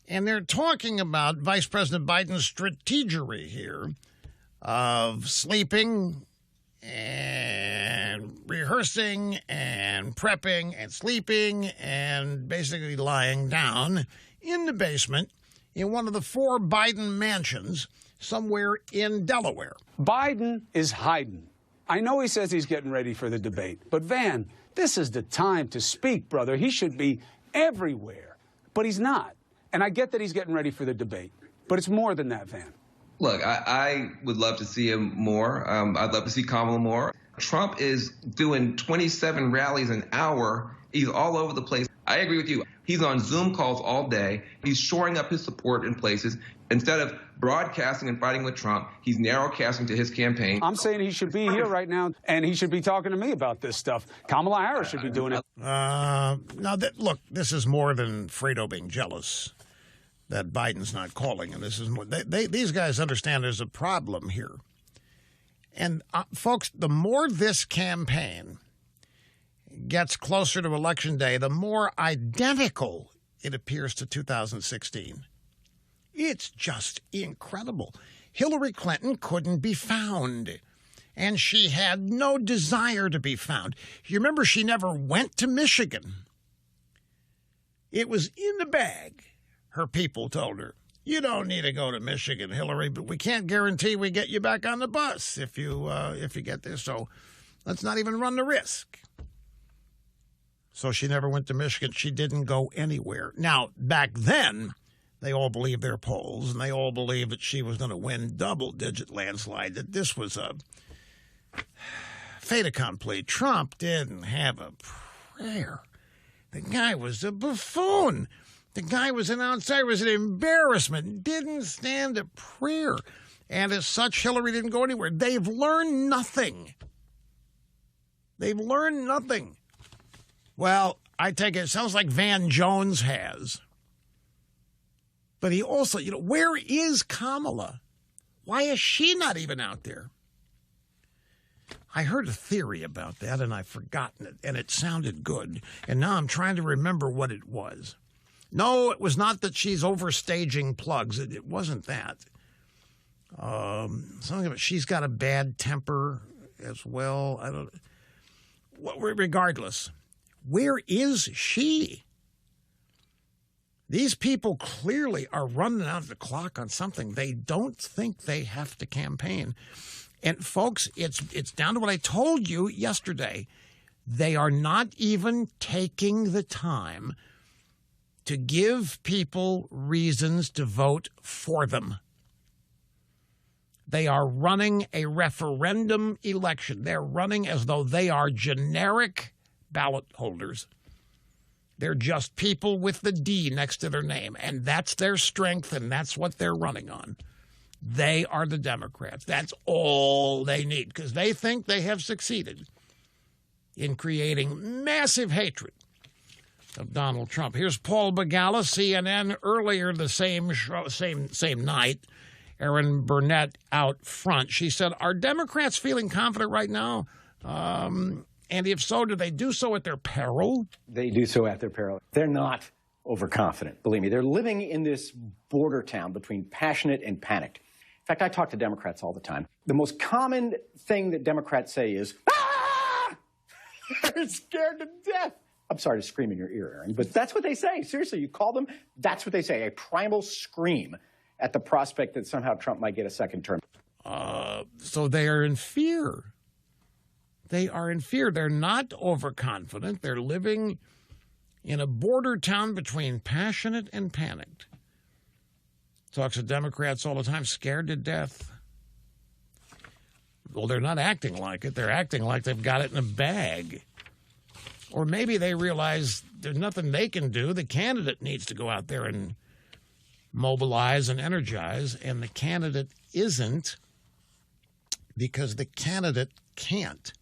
And they're talking about Vice President Biden's strategery here of sleeping and rehearsing and prepping and sleeping and basically lying down in the basement in one of the 4 Biden mansions somewhere in Delaware. Biden is hiding. I know he says he's getting ready for the debate, but Van, this is the time to speak, brother. He should be everywhere, but he's not. And I get that he's getting ready for the debate, but it's more than that, Van. Look, I would love to see him more. I'd love to see Kamala more. Trump is doing 27 rallies an hour. He's all over the place. I agree with you. He's on Zoom calls all day. He's shoring up his support in places. Instead of broadcasting and fighting with Trump, he's narrowcasting to his campaign. I'm saying he should be here right now, and he should be talking to me about this stuff. Kamala Harris should be doing it. Look, this is more than Fredo being jealous that Biden's not calling, and this is more. These guys understand there's a problem here. And, folks, the more this campaign gets closer to Election Day, the more identical it appears to 2016. It's just incredible. Hillary Clinton couldn't be found, and she had no desire to be found. You remember she never went to Michigan. It was in the bag, her people told her. You don't need to go to Michigan, Hillary, but we can't guarantee we get you back on the bus if you get there, so let's not even run the risk. So she never went to Michigan. She didn't go anywhere. Now, back then, they all believed their polls, and they all believed that she was going to win double-digit landslide, that this was a fait accompli. Trump didn't have a prayer. The guy was a buffoon. The guy was an outsider, was an embarrassment, didn't stand a prayer. And as such, Hillary didn't go anywhere. They've learned nothing. They've learned nothing. Well, I take it sounds like Van Jones has. But he also, where is Kamala? Why is she not even out there? I heard a theory about that, and I've forgotten it, and it sounded good. And now I'm trying to remember what it was. No, it was not that she's overstaging plugs. It wasn't that. Something about she's got a bad temper as well. I don't. Regardless, where is she? These people clearly are running out of the clock on something. They don't think they have to campaign. And, folks, it's down to what I told you yesterday. They are not even taking the time to give people reasons to vote for them. They are running a referendum election. They're running as though they are generic ballot holders. They're just people with the D next to their name, and that's their strength, and that's what they're running on. They are the Democrats. That's all they need, because they think they have succeeded in creating massive hatred of Donald Trump. Here's Paul Begala, CNN, earlier the same night. Erin Burnett out front. She said, are Democrats feeling confident right now? And if so, do they do so at their peril? They do so at their peril. They're not overconfident. Believe me, they're living in this border town between passionate and panicked. In fact, I talk to Democrats all the time. The most common thing that Democrats say is, ah! They're scared to death. I'm sorry to scream in your ear, Aaron, but that's what they say. Seriously, you call them, that's what they say, a primal scream at the prospect that somehow Trump might get a second term. So they are in fear. They are in fear. They're not overconfident. They're living in a border town between passionate and panicked. Talks to Democrats all the time, scared to death. Well, they're not acting like it. They're acting like they've got it in a bag. Or maybe they realize there's nothing they can do. The candidate needs to go out there and mobilize and energize, and the candidate isn't because the candidate can't.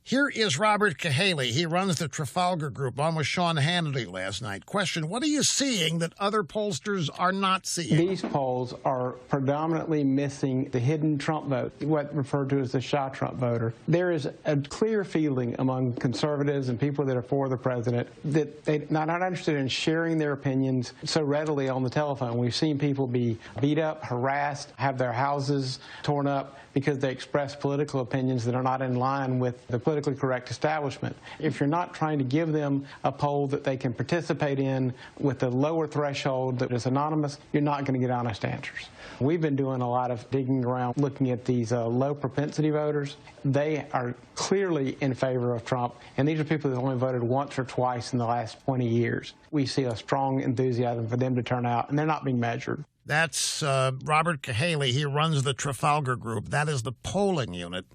Here is Robert Cahaley. He runs the Trafalgar Group, on with Sean Hannity last night. Question, what are you seeing that other pollsters are not seeing? These polls are predominantly missing the hidden Trump vote, what referred to as the shy Trump voter. There is a clear feeling among conservatives and people that are for the president that they're not interested in sharing their opinions so readily on the telephone. We've seen people be beat up, harassed, have their houses torn up because they express political opinions that are not in line with the politically correct establishment. If you're not trying to give them a poll that they can participate in with a lower threshold that is anonymous, you're not going to get honest answers. We've been doing a lot of digging around, looking at these low propensity voters. They are clearly in favor of Trump, and these are people that only voted once or twice in the last 20 years. We see a strong enthusiasm for them to turn out, and they're not being measured. That's Robert Cahaley. He runs the Trafalgar Group. That is the polling unit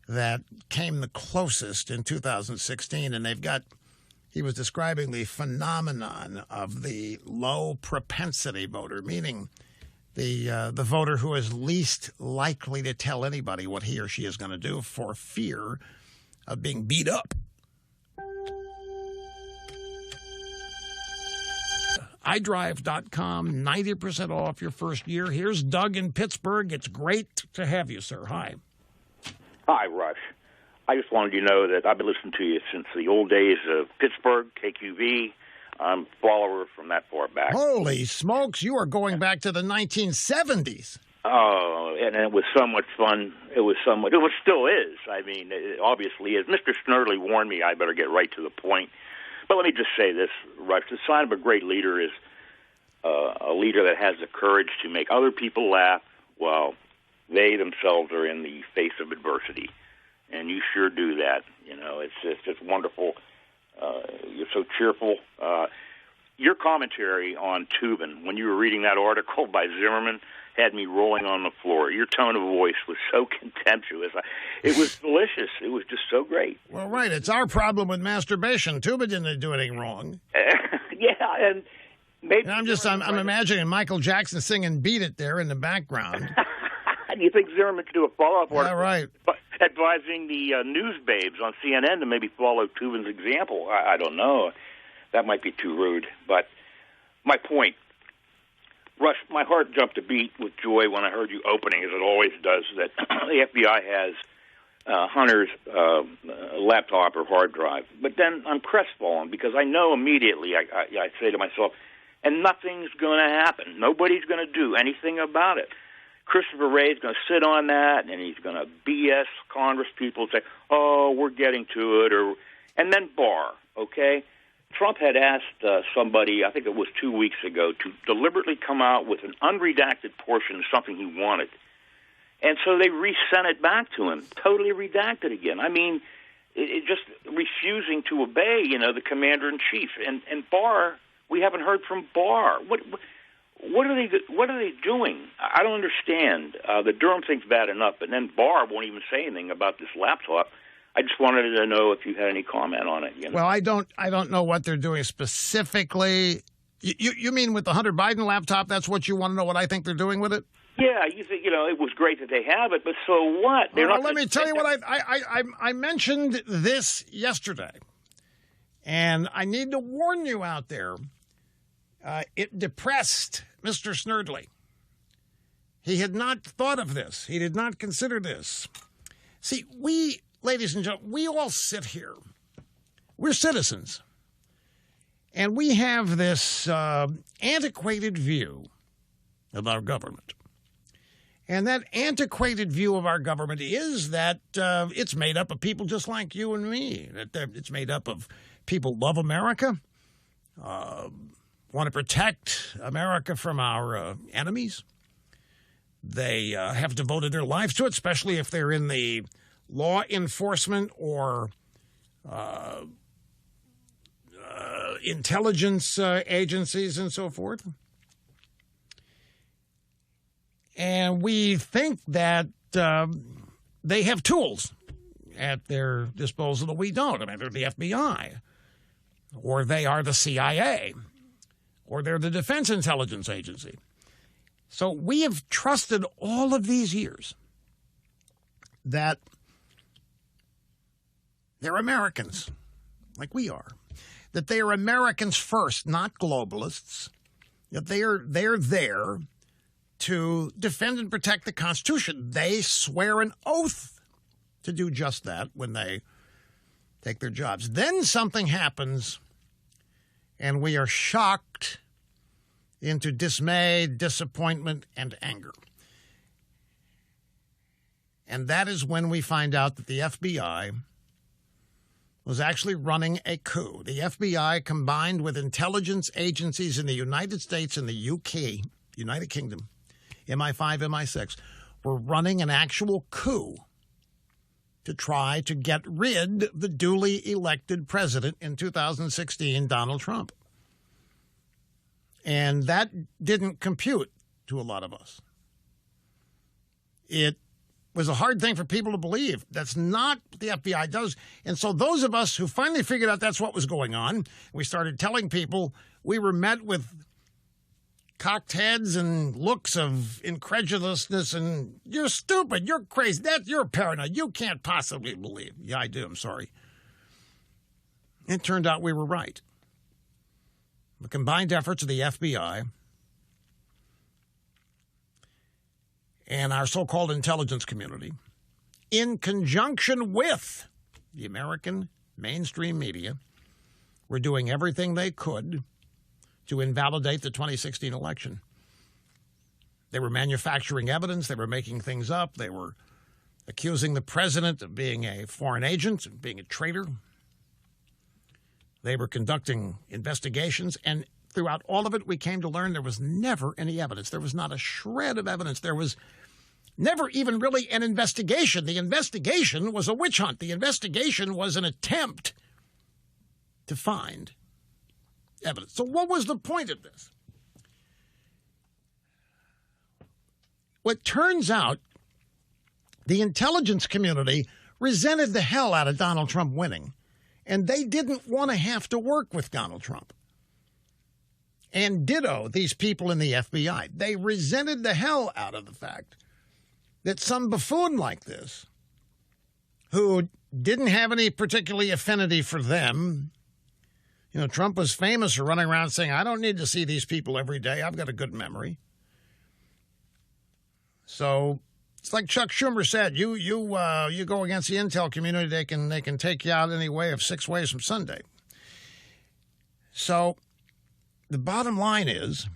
that came the closest in 2016. And he was describing the phenomenon of the low propensity voter, meaning the voter who is least likely to tell anybody what he or she is going to do for fear of being beat up. iDrive.com, 90% off your first year. Here's Doug in Pittsburgh. It's great to have you, sir. Hi. Hi, Rush. I just wanted you to know that I've been listening to you since the old days of Pittsburgh, KQV. I'm a follower from that far back. Holy smokes, you are going back to the 1970s. Oh, and it was so much fun. It still is. I mean, it obviously is. Mr. Snerdley warned me I better get right to the point. But let me just say this, Rush. The sign of a great leader is a leader that has the courage to make other people laugh while they themselves are in the face of adversity. And you sure do that. You know, it's just wonderful. You're so cheerful. Your commentary on Tubin, when you were reading that article by Zimmerman, had me rolling on the floor. Your tone of voice was so contemptuous. It was delicious. It was just so great. Well, right. It's our problem with masturbation. Tubin didn't do anything wrong. Yeah, and maybe... And I'm imagining Michael Jackson singing Beat It there in the background. Do you think Zimmerman could do a follow-up article? Yeah, right. Advising the news babes on CNN to maybe follow Tubin's example? I don't know. That might be too rude. But my point... Rush, my heart jumped a beat with joy when I heard you opening, as it always does, that the FBI has Hunter's laptop or hard drive. But then I'm crestfallen because I know immediately, I say to myself, and nothing's going to happen. Nobody's going to do anything about it. Christopher Wray is going to sit on that, and he's going to BS Congress people and say, oh, we're getting to it, and then Barr, okay? Trump had asked somebody, I think it was 2 weeks ago, to deliberately come out with an unredacted portion of something he wanted. And so they resent it back to him, totally redacted again. I mean, it just refusing to obey, the commander-in-chief. And Barr We haven't heard from Barr. What are they doing? I don't understand. The Durham thing's bad enough, but then Barr won't even say anything about this laptop. I just wanted to know if you had any comment on it. Well, I don't know what they're doing specifically. You mean with the Hunter Biden laptop? That's what you want to know? What I think they're doing with it? Yeah, you think it was great that they have it, but so what? They're not. Let me tell you what I mentioned this yesterday, and I need to warn you out there. It depressed Mr. Snerdley. He had not thought of this. He did not consider this. See, we, ladies and gentlemen, we all sit here. We're citizens. And we have this antiquated view of our government. And that antiquated view of our government is that it's made up of people just like you and me. That it's made up of people who love America, want to protect America from our enemies. They have devoted their lives to it, especially if they're in the law enforcement or intelligence agencies and so forth. And we think that they have tools at their disposal that we don't. I mean, they're the FBI, or they are the CIA, or they're the Defense Intelligence Agency. So we have trusted all of these years that they're Americans, like we are, that they are Americans first, not globalists, that they're there to defend and protect the Constitution. They swear an oath to do just that when they take their jobs. Then something happens, and we are shocked into dismay, disappointment, and anger. And that is when we find out that the FBI was actually running a coup. The FBI, combined with intelligence agencies in the United States and the UK, United Kingdom, MI5, MI6, were running an actual coup to try to get rid of the duly elected president in 2016, Donald Trump. And that didn't compute to a lot of us. It was a hard thing for people to believe. That's not what the FBI does. And so those of us who finally figured out that's what was going on, we started telling people, we were met with cocked heads and looks of incredulousness and you're stupid, you're crazy, you're paranoid, you can't possibly believe. Yeah, I do, I'm sorry. It turned out we were right. The combined efforts of the FBI and our so-called intelligence community, in conjunction with the American mainstream media, were doing everything they could to invalidate the 2016 election. They were manufacturing evidence. They were making things up. They were accusing the president of being a foreign agent, of being a traitor. They were conducting investigations, and throughout all of it, we came to learn there was never any evidence. There was not a shred of evidence. There was never even really an investigation. The investigation was a witch hunt. The investigation was an attempt to find evidence. So what was the point of this? Well, it turns out the intelligence community resented the hell out of Donald Trump winning. And they didn't want to have to work with Donald Trump. And ditto these people in the FBI. They resented the hell out of the fact that some buffoon like this, who didn't have any particularly affinity for them, Trump was famous for running around saying, I don't need to see these people every day. I've got a good memory. So it's like Chuck Schumer said, you go against the intel community, they can take you out any way of 6 ways from Sunday. So the bottom line is,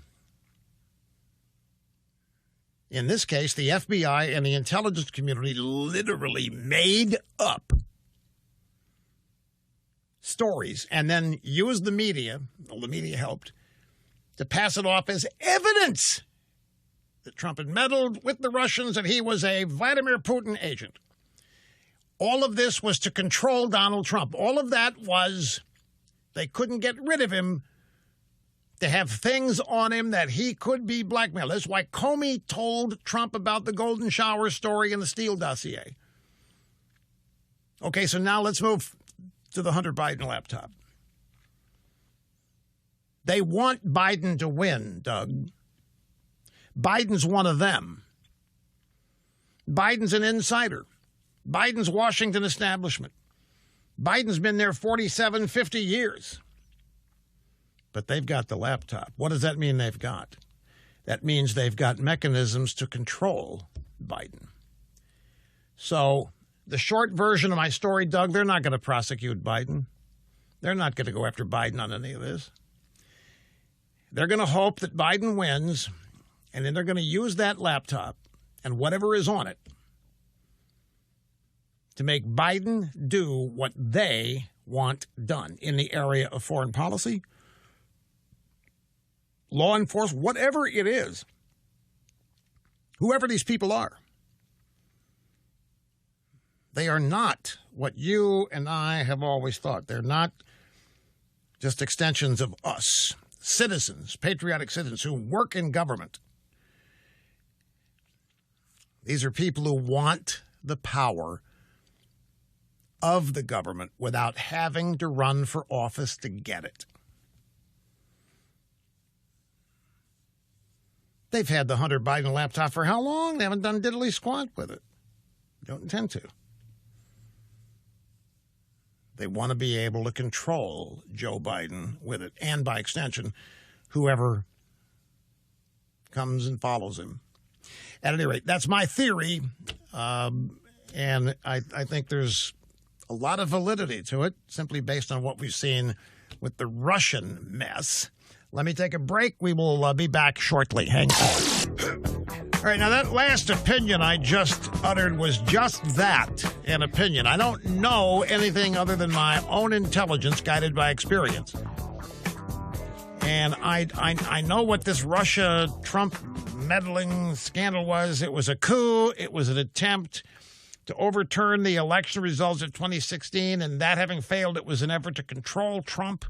in this case, the FBI and the intelligence community literally made up stories and then used the media, well, the media helped, to pass it off as evidence that Trump had meddled with the Russians and he was a Vladimir Putin agent. All of this was to control Donald Trump. All of that was, they couldn't get rid of him to have things on him that he could be blackmailed. That's why Comey told Trump about the golden shower story and the Steele dossier. Okay, so now let's move to the Hunter Biden laptop. They want Biden to win, Doug. Biden's one of them. Biden's an insider. Biden's Washington establishment. Biden's been there 47, 50 years. But they've got the laptop. What does that mean they've got? That means they've got mechanisms to control Biden. So the short version of my story, Doug, they're not going to prosecute Biden. They're not going to go after Biden on any of this. They're going to hope that Biden wins, and then they're going to use that laptop and whatever is on it to make Biden do what they want done in the area of foreign policy, law enforcement, whatever it is, whoever these people are. They are not what you and I have always thought. They're not just extensions of us, citizens, patriotic citizens who work in government. These are people who want the power of the government without having to run for office to get it. They've had the Hunter Biden laptop for how long? They haven't done diddly squat with it. Don't intend to. They want to be able to control Joe Biden with it, and by extension, whoever comes and follows him. At any rate, that's my theory, and I think there's a lot of validity to it, simply based on what we've seen with the Russian mess. Let me take a break. We will be back shortly. Hang on. All right, now that last opinion I just uttered was just that, an opinion. I don't know anything other than my own intelligence guided by experience. And I know what this Russia-Trump meddling scandal was. It was a coup. It was an attempt to overturn the election results of 2016, and that having failed, it was an effort to control Trump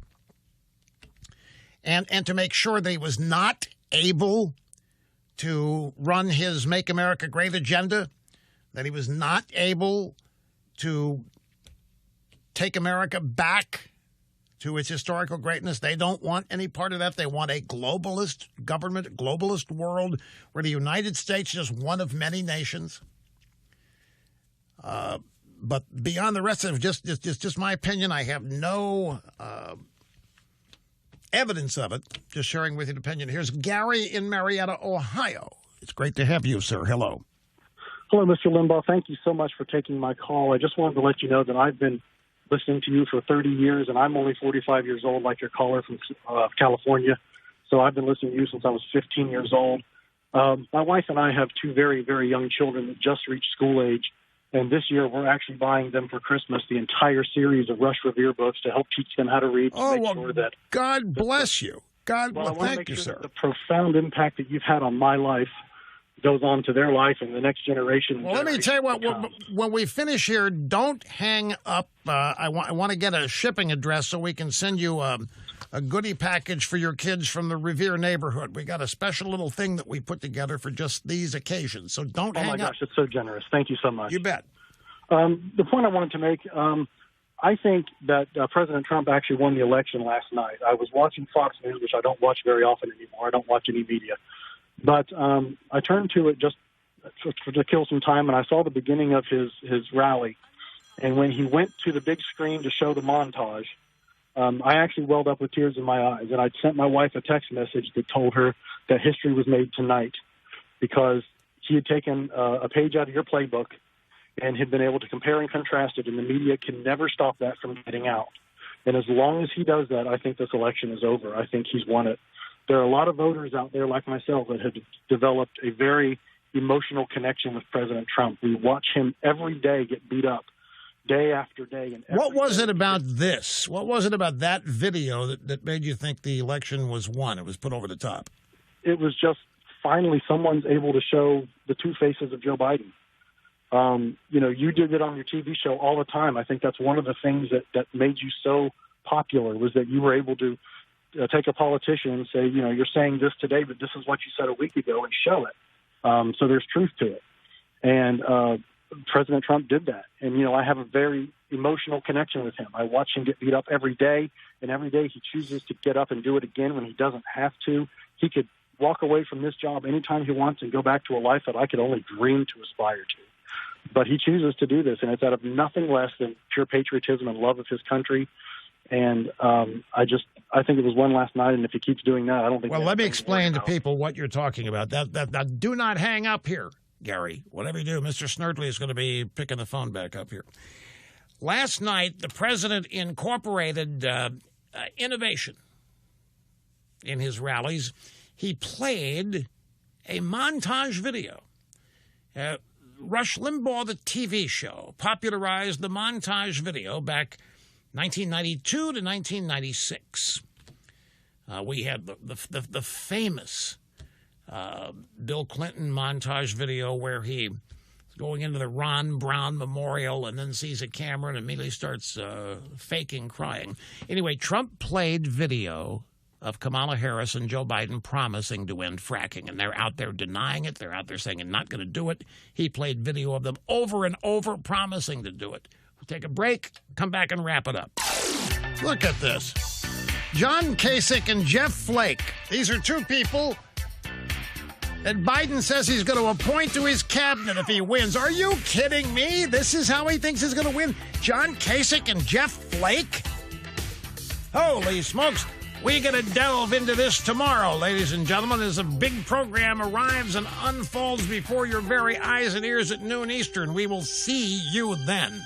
and to make sure that he was not able to run his Make America Great agenda, that he was not able to take America back to its historical greatness. They don't want any part of that. They want a globalist government, a globalist world where the United States is just one of many nations. But beyond the rest of it, just my opinion, I have no evidence of it. Just sharing with you an opinion. Here's Gary in Marietta, Ohio. It's great to have you, sir. Hello. Hello, Mr. Limbaugh. Thank you so much for taking my call. I just wanted to let you know that I've been listening to you for 30 years, and I'm only 45 years old, like your caller from California. So I've been listening to you since I was 15 years old. My wife and I have two very, very young children that just reached school age. And this year, we're actually buying them for Christmas the entire series of Rush Revere books to help teach them how to read. Oh, well, sure that God bless you. God, well, thank you, sir. The profound impact that you've had on my life goes on to their life and the next generation. Well, let me tell you what, when we finish here, don't hang up. I want to get a shipping address so we can send you a goodie package for your kids from the Revere neighborhood. We got a special little thing that we put together for just these occasions. So don't hang up. Oh, my gosh, it's so generous. Thank you so much. You bet. The point I wanted to make, I think that President Trump actually won the election last night. I was watching Fox News, which I don't watch very often anymore. I don't watch any media. But I turned to it just to kill some time, and I saw the beginning of his rally. And when he went to the big screen to show the montage, I actually welled up with tears in my eyes. And I'd sent my wife a text message that told her that history was made tonight because he had taken a page out of your playbook and had been able to compare and contrast it, and the media can never stop that from getting out. And as long as he does that, I think this election is over. I think he's won it. There are a lot of voters out there like myself that have developed a very emotional connection with President Trump. We watch him every day get beat up, day after day. And what was it about this? What was it about that video that made you think the election was won? It was put over the top. It was just finally someone's able to show the two faces of Joe Biden. You did it on your TV show all the time. I think that's one of the things that made you so popular was that you were able to take a politician and say, you're saying this today, but this is what you said a week ago, and show it. So there's truth to it. And President Trump did that. And, I have a very emotional connection with him. I watch him get beat up every day, and every day he chooses to get up and do it again when he doesn't have to. He could walk away from this job anytime he wants and go back to a life that I could only dream to aspire to. But he chooses to do this, and it's out of nothing less than pure patriotism and love of his country. And I think it was one last night, and if he keeps doing that, I don't think... Well, let me explain to people what you're talking about. That do not hang up here, Gary. Whatever you do, Mr. Snerdley is going to be picking the phone back up here. Last night, the president incorporated innovation in his rallies. He played a montage video. Rush Limbaugh, the TV show, popularized the montage video back 1992 to 1996. We had the famous Bill Clinton montage video where he going into the Ron Brown Memorial and then sees a camera and immediately starts faking crying. Anyway, Trump played video of Kamala Harris and Joe Biden promising to end fracking, and they're out there denying it. They're out there saying they're not going to do it. He played video of them over and over promising to do it. We'll take a break, come back and wrap it up. Look at this. John Kasich and Jeff Flake. These are two people that Biden says he's going to appoint to his cabinet if he wins. Are you kidding me? This is how he thinks he's going to win? John Kasich and Jeff Flake? Holy smokes. We're going to delve into this tomorrow, ladies and gentlemen, as a big program arrives and unfolds before your very eyes and ears at noon Eastern. We will see you then.